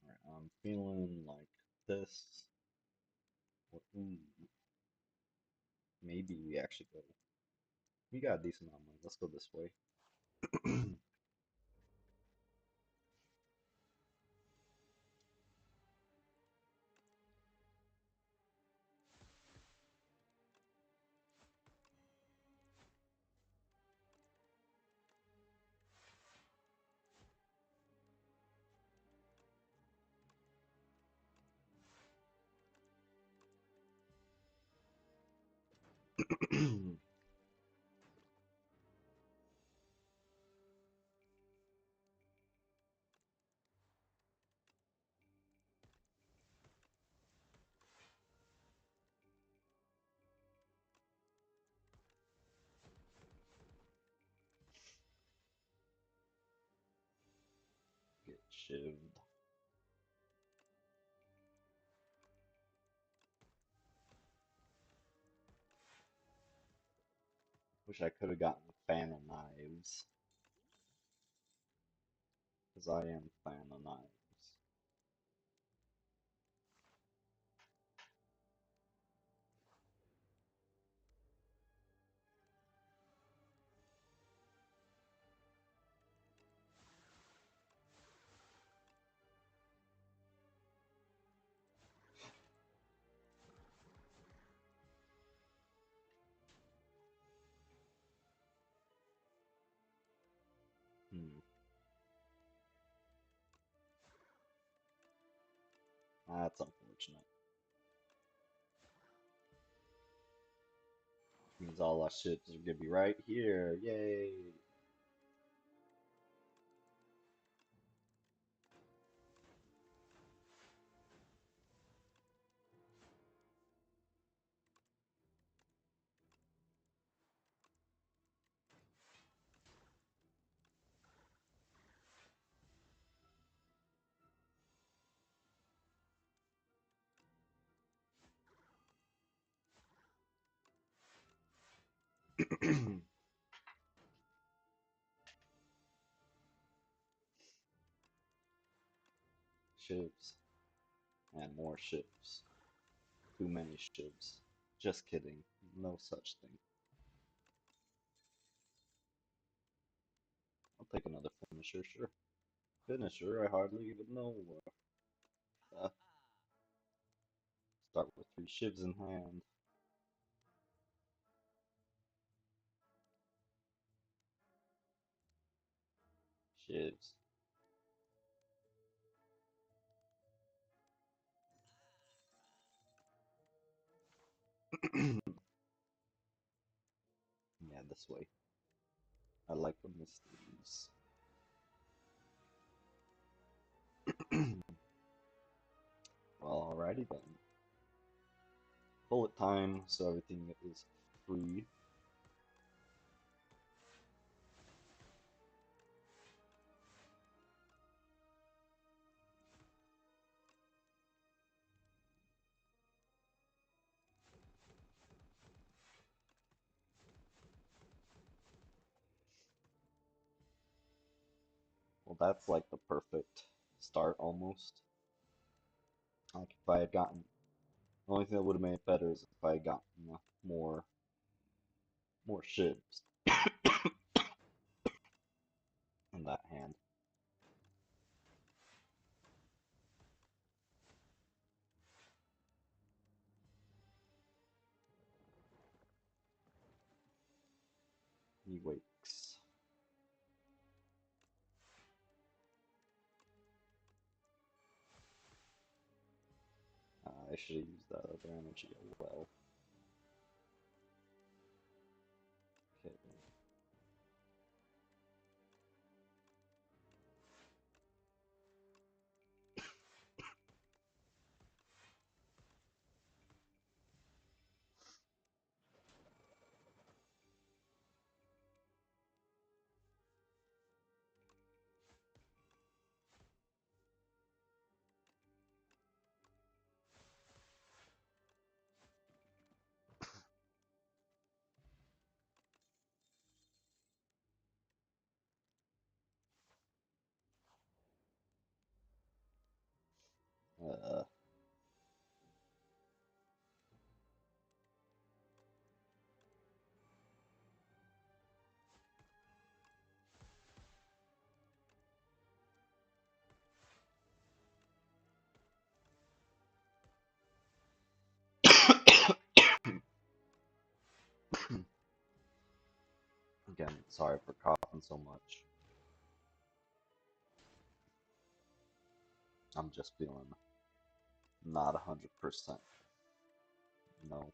Alright, I'm feeling like this. Ooh, maybe we actually go. We got a decent amount of money. Let's go this way. Get shivved. Wish I could have gotten a fan of knives. Because I am a fan of knives. Hmm. That's unfortunate. Means all our ships are gonna be right here. Yay! Ships. And more ships. Too many ships. Just kidding. No such thing. I'll take another finisher, sure. Finisher, I hardly even know. Uh, Start with 3 shivs in hand. Shivs. Yeah, this way. I like the mysteries. Well, alrighty then. Bullet time, so everything is free. that's like the perfect start almost. Like if I had gotten, the only thing that would have made it better is if I had gotten more more shivs in that hand. He wakes. I should have used that other energy as well. Okay. Uh, Again, sorry for coughing so much. I'm just feeling not 100%. No.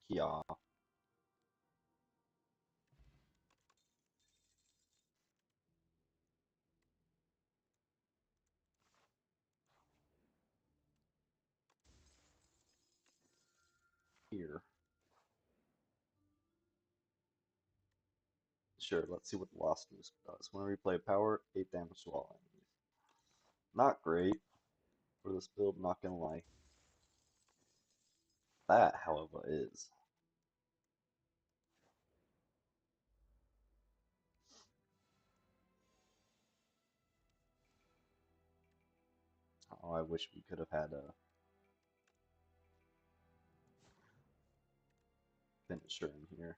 Yeah. Here. Sure, let's see what the Lost Music does. When we play power, 8 damage to all enemies. Not great for this build, not gonna lie. That, however, is. Oh, I wish we could have had a finisher in here.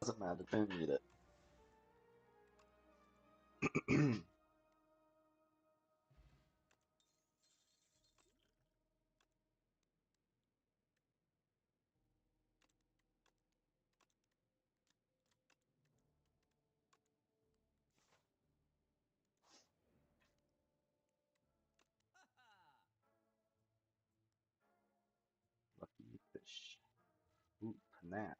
Doesn't matter, didn't need it. Lucky fish. Ooh, panache.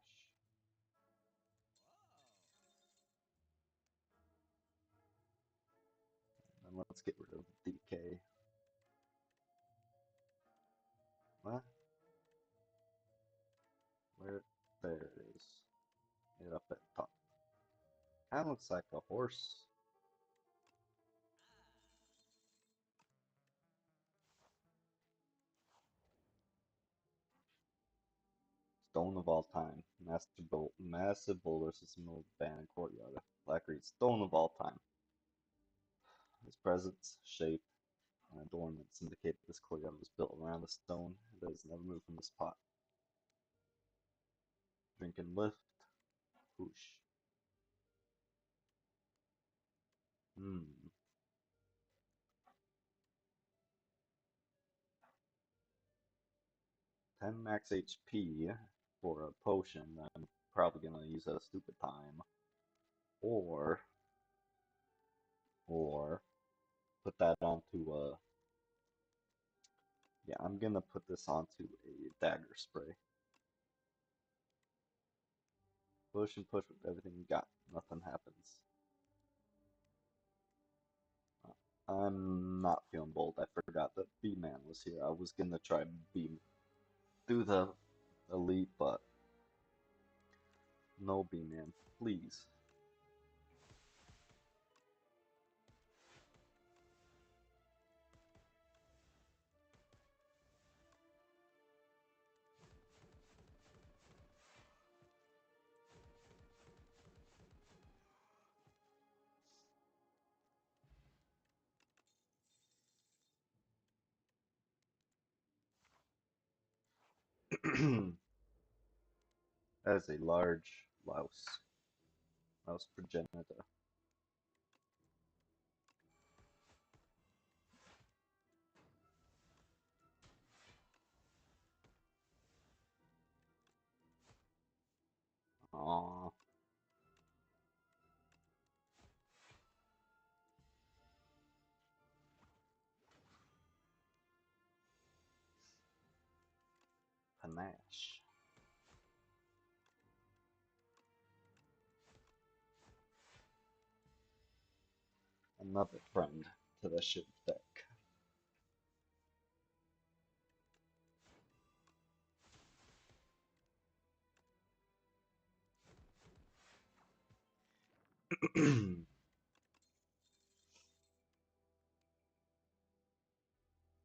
And let's get rid of DK. What? Where? There it is. Get up at top. Kinda looks like a horse. Stone of all time. Massive boulder system of abandoned courtyard. Black reed. Stone of all time. Its presence, shape, and adornments indicate that this courtyard was built around a stone that has never moved from the spot. Drink and lift. Whoosh. Hmm. 10 max HP for a potion, then probably gonna use at a stupid time. Or, or put that onto yeah, I'm gonna put this onto a dagger spray. Push and push with everything you got. Nothing happens. I'm not feeling bold. I forgot that B-Man was here. I was gonna try B do the elite, but no B-Man, please. As a large louse progenitor. Aww. Panache. Another friend to the ship deck.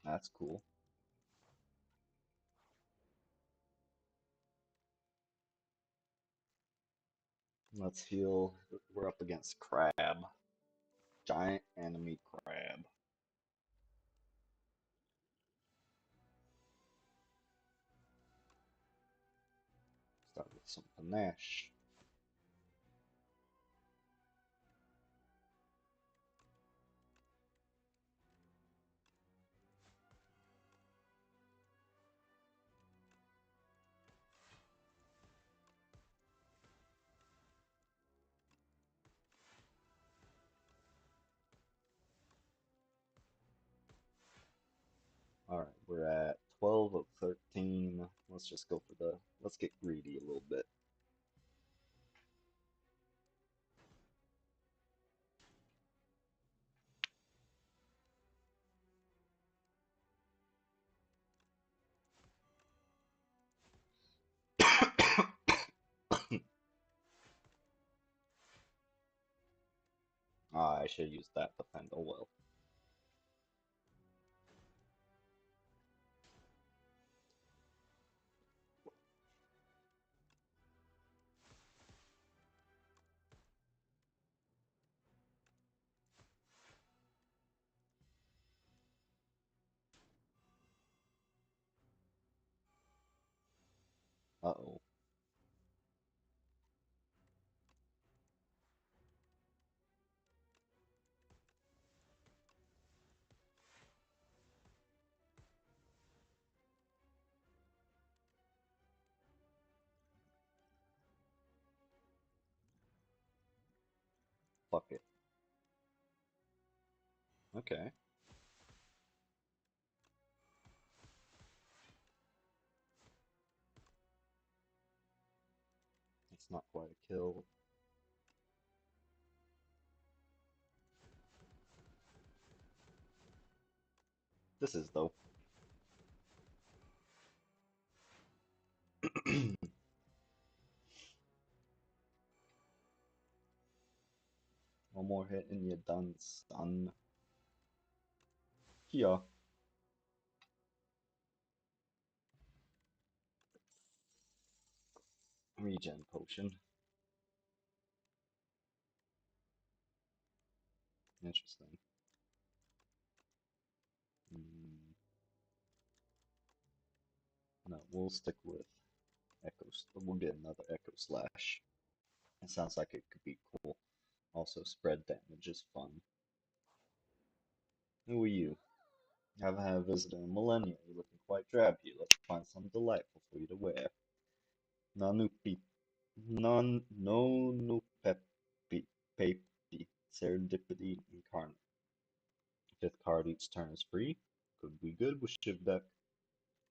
That's cool. Let's heal. We're up against Crab. Giant enemy crab. Start with some panache. Alright, we're at 12 of 13. Let's just go for the. Let's get greedy a little bit. Ah, I should use that defend. Oh well. Uh-oh. Fuck it. Okay. It's not quite a kill. This is though. One more hit and you're done, son. Here. Regen potion. Interesting. Mm, no, we'll stick with Echoes. We'll get another Echo Slash. It sounds like it could be cool. Also, spread damage is fun. Who are you? Haven't had a visitor in millennia. You're looking quite drab here. Let's find something delightful for you to wear. Nanuki. No pepi, serendipity incarnate. Fifth card each turn is free. Could be good with Shiv deck.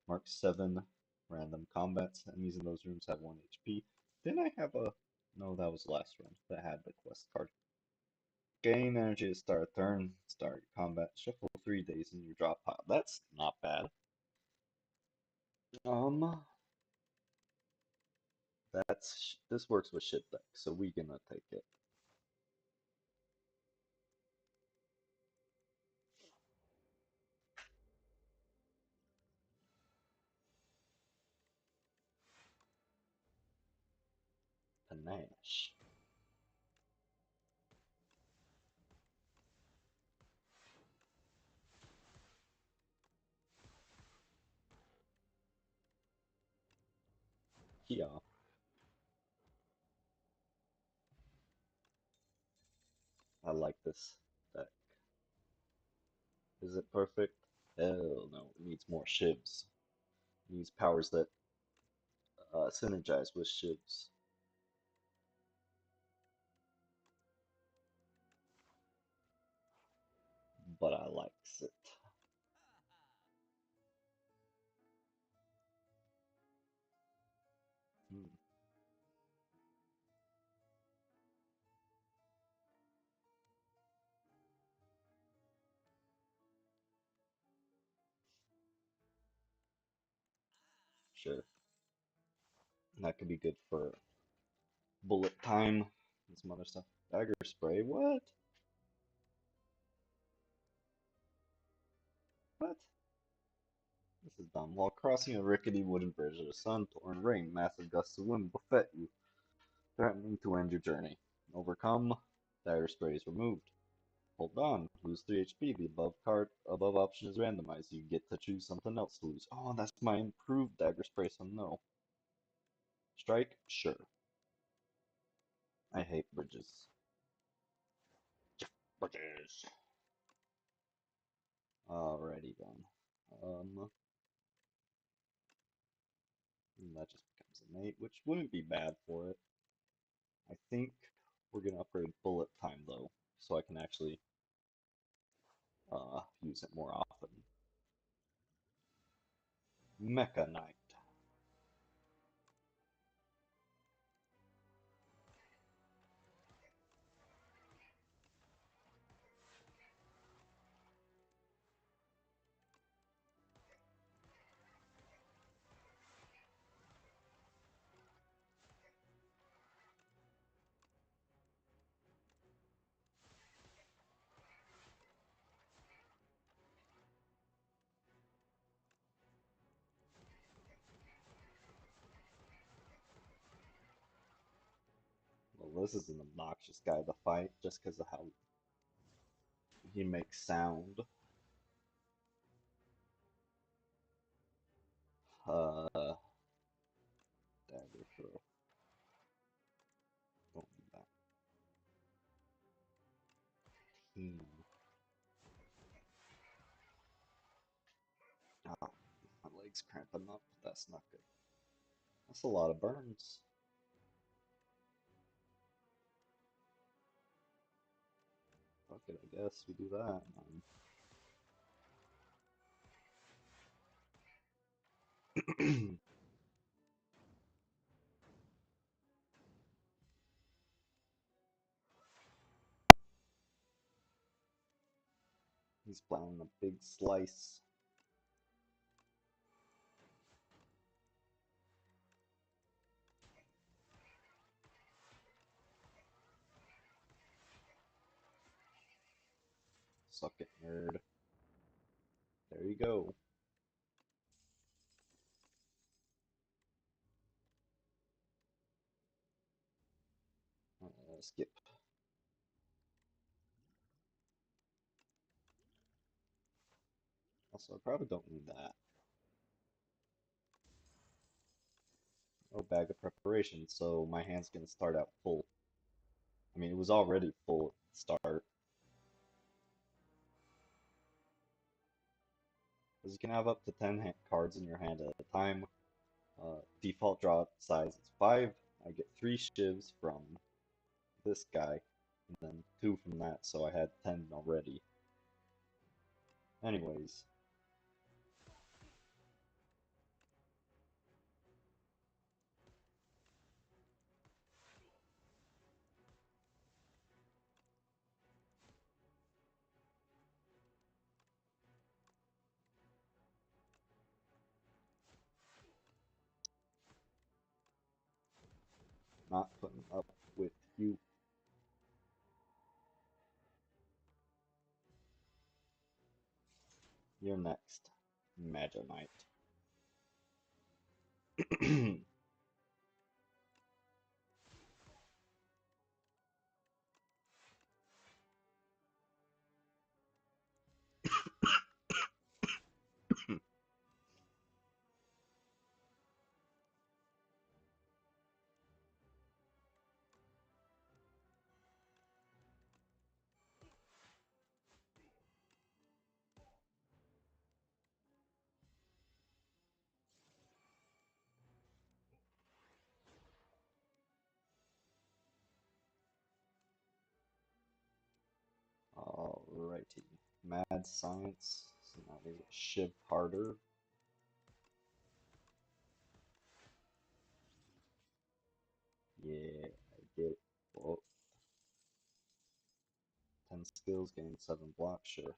Mark 7, random combats. Enemies in those rooms have 1 HP. Didn't I have a... No, that was the last run that had the quest card. Gain energy to start a turn. Start combat. Shuffle 3 days in your drop pile. That's not bad. Um, this works with ship deck, so we gonna take it. Panache. Yeah, I like this deck. Is it perfect? Hell no, it needs more shivs. It needs powers that synergize with shivs. But I likes it. Hmm, sure. That could be good for bullet time and some other stuff. Dagger spray, what? What? This is dumb. While crossing a rickety wooden bridge at a sun-torn rain, massive gusts of wind buffet you, threatening to end your journey. Overcome, dagger spray is removed. Hold on, lose 3 HP. The above option is randomized. You get to choose something else to lose. Oh, that's my improved dagger spray, so no. Strike? Sure. I hate bridges. Bridges. Alrighty then. That just becomes an 8, which wouldn't be bad for it. I think we're gonna upgrade bullet time though, so I can actually use it more often. Mecha Knight. Well, this is an obnoxious guy to fight just because of how he makes sound. Uh, Dagger throw. Don't need that. Hmm. Oh, my leg's cramping up. That's not good. That's a lot of burns. Fuck it, I guess we do that. He's planning a big slice. Suck it, nerd. There you go. Skip. Also, I probably don't need that. Oh, bag of preparation, so my hand's gonna start out full. I mean, it was already full at the start. Because you can have up to 10 cards in your hand at a time. Default draw size is 5, I get 3 shivs from this guy, and then 2 from that, so I had 10 already. Anyways, not putting up with you. You're next, Magi Knight. Alrighty. Mad Science. So now we get Shiv harder. Yeah, I get both. 10 skills, gain 7 blocks, sure.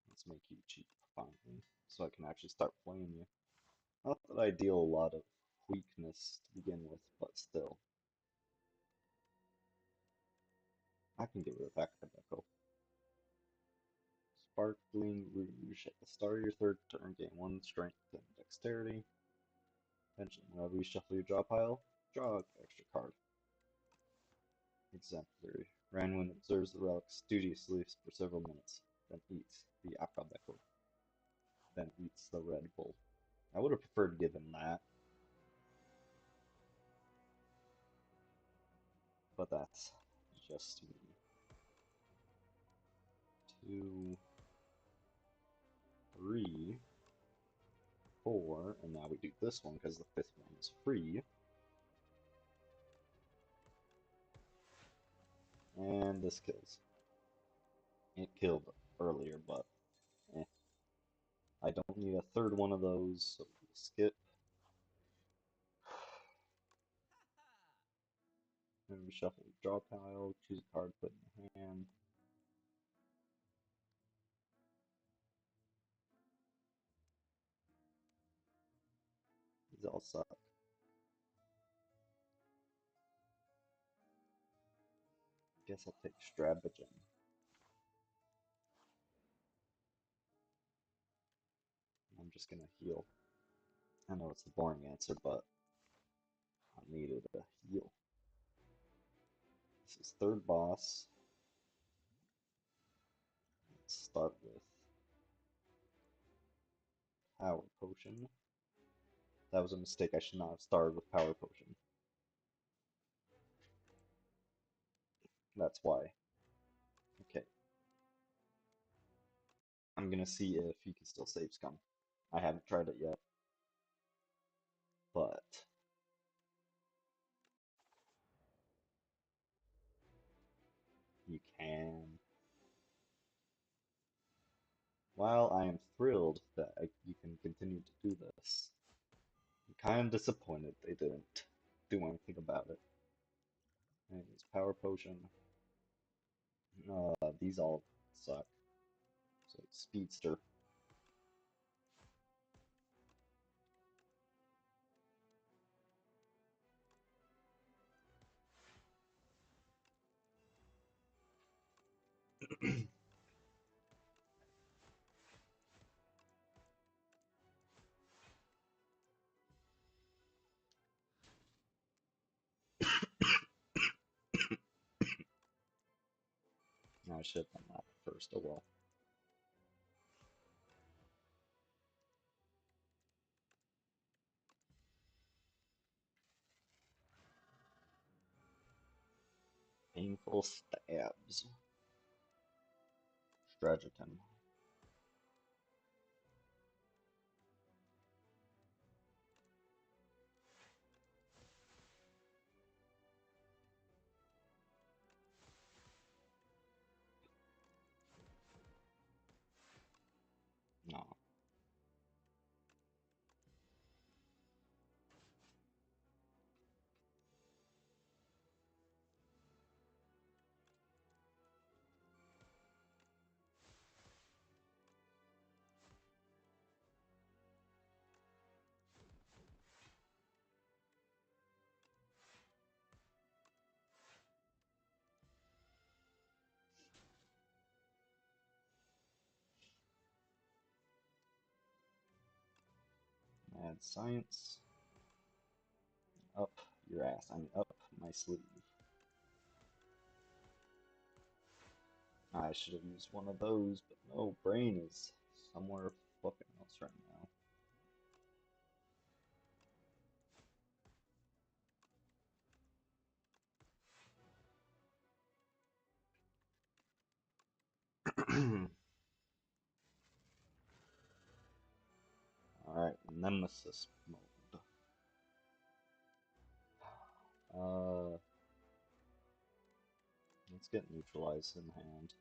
Let's make you cheap finally, so I can actually start playing you. Not that I deal a lot of weakness to begin with, but still. I can get rid of Akadeko. Sparkling Rouge. At the start of your third turn, gain 1 strength and dexterity. Attention, whenever you shuffle your draw pile, draw an extra card. Exemplary. Ranwin observes the relic studiously for several minutes, then eats the Akadeko. Then eats the Red Bull. I would have preferred given that, but that's just me. 2, 3, 4, and now we do this one because the 5th one is free. And this kills. It killed earlier, but eh. I don't need a third one of those, so we'll skip. Then we shuffle the draw pile, choose a card, put in the hand. These all suck. Guess I'll take Strabagem. I'm just gonna heal. I know it's the boring answer, but I needed a heal. This is third boss. Let's start with Power Potion. That was a mistake. I should not have started with Power Potion. That's why. Okay. I'm gonna see if you can still save Scum. I haven't tried it yet, but you can. While I am thrilled that you can continue to do this, I'm kind of disappointed they didn't do anything about it. Anyways, Power Potion. These all suck. So it's Speedster. I should have done that first, oh well. Painful stabs. Strategy. No. Mad science. Up your ass. I mean, up my sleeve. I should have used one of those, but no, brain is somewhere fucking else right now. Alright, Nemesis mode. Uh, let's get neutralized in hand.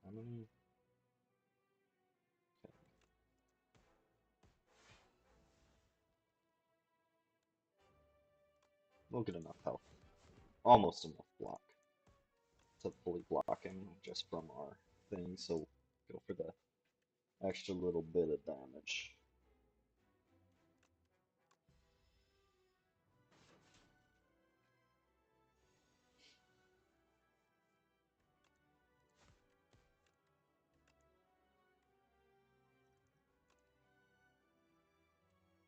How many? Okay. We'll get enough health. Almost enough block to fully block him just from our thing, so go for the extra little bit of damage.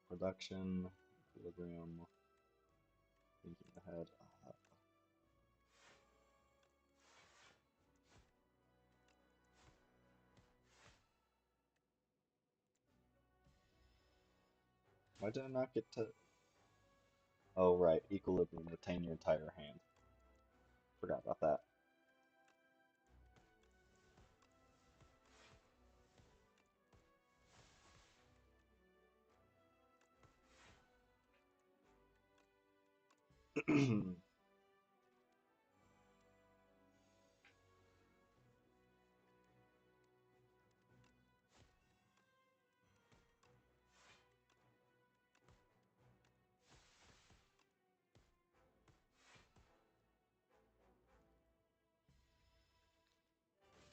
Production, equilibrium, thinking ahead. Why did I not get to... Oh, right, equilibrium, retain your entire hand. Forgot about that.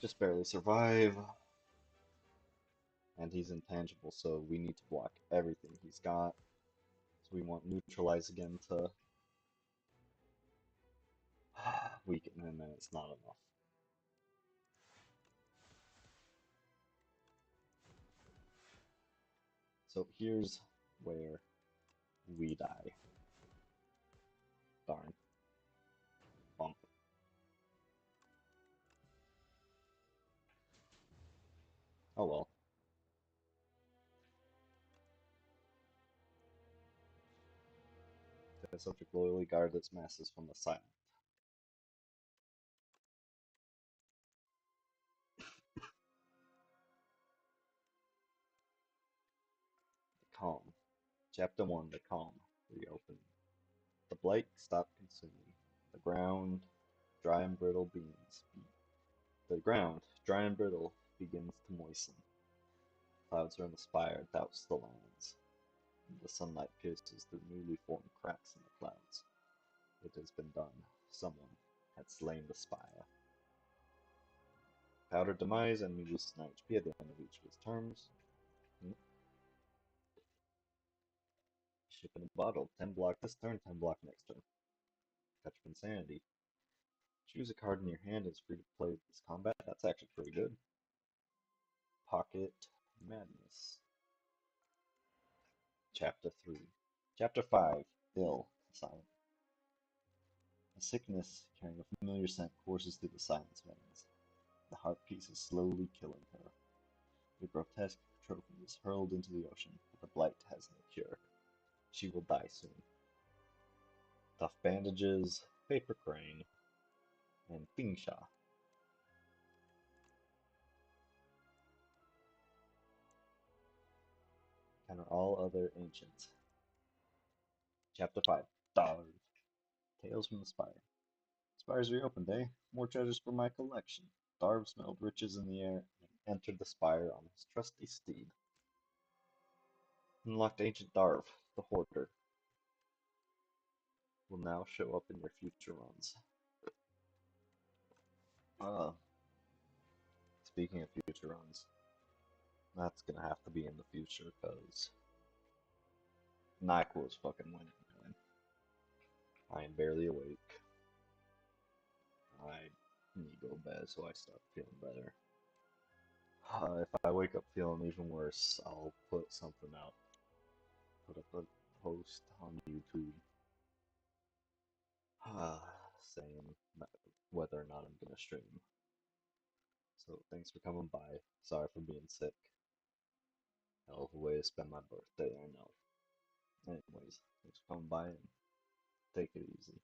Just barely survive. And he's intangible, so we need to block everything he's got. So we want neutralize again to weaken him, and it's not enough. So here's where we die. Darn. Bump. Oh well. The subject loyally guards its masses from the silent. The calm. Chapter 1, the calm. Reopen. The blight stopped consuming. The ground, dry and brittle beans. The ground, dry and brittle, begins to moisten. Clouds are in the spire, douse the lands. The sunlight pierces through newly formed cracks in the clouds. It has been done. Someone had slain the Spire. Powdered demise, enemy loses 9 HP at the end of each of his turns. Ship in a bottle. 10 block this turn, 10 block next turn. Touch of Insanity. Choose a card in your hand and it's free to play this combat. That's actually pretty good. Pocket Madness. Chapter 3. Chapter 5. Ill. Silent. A sickness carrying a familiar scent courses through the silence veins. The heart piece is slowly killing her. The grotesque trophy is hurled into the ocean, but the blight has no cure. She will die soon. Tough bandages, paper crane, and Fingsha. Counter all other ancients. Chapter 5. Darv. Tales from the Spire. Spire's reopened, eh? More treasures for my collection. Darv smelled riches in the air and entered the spire on his trusty steed. Unlocked Ancient Darv, the Hoarder, will now show up in your future runs. Uh, Speaking of future runs, that's gonna have to be in the future, because NyQuil's fucking winning, man. I am barely awake. I need to go to bed so I start feeling better. If I wake up feeling even worse, I'll put something out. Put up a post on YouTube saying whether or not I'm gonna stream. So thanks for coming by. Sorry for being sick. Hell of a way to spend my birthday, I know. Anyways, thanks for coming by and take it easy.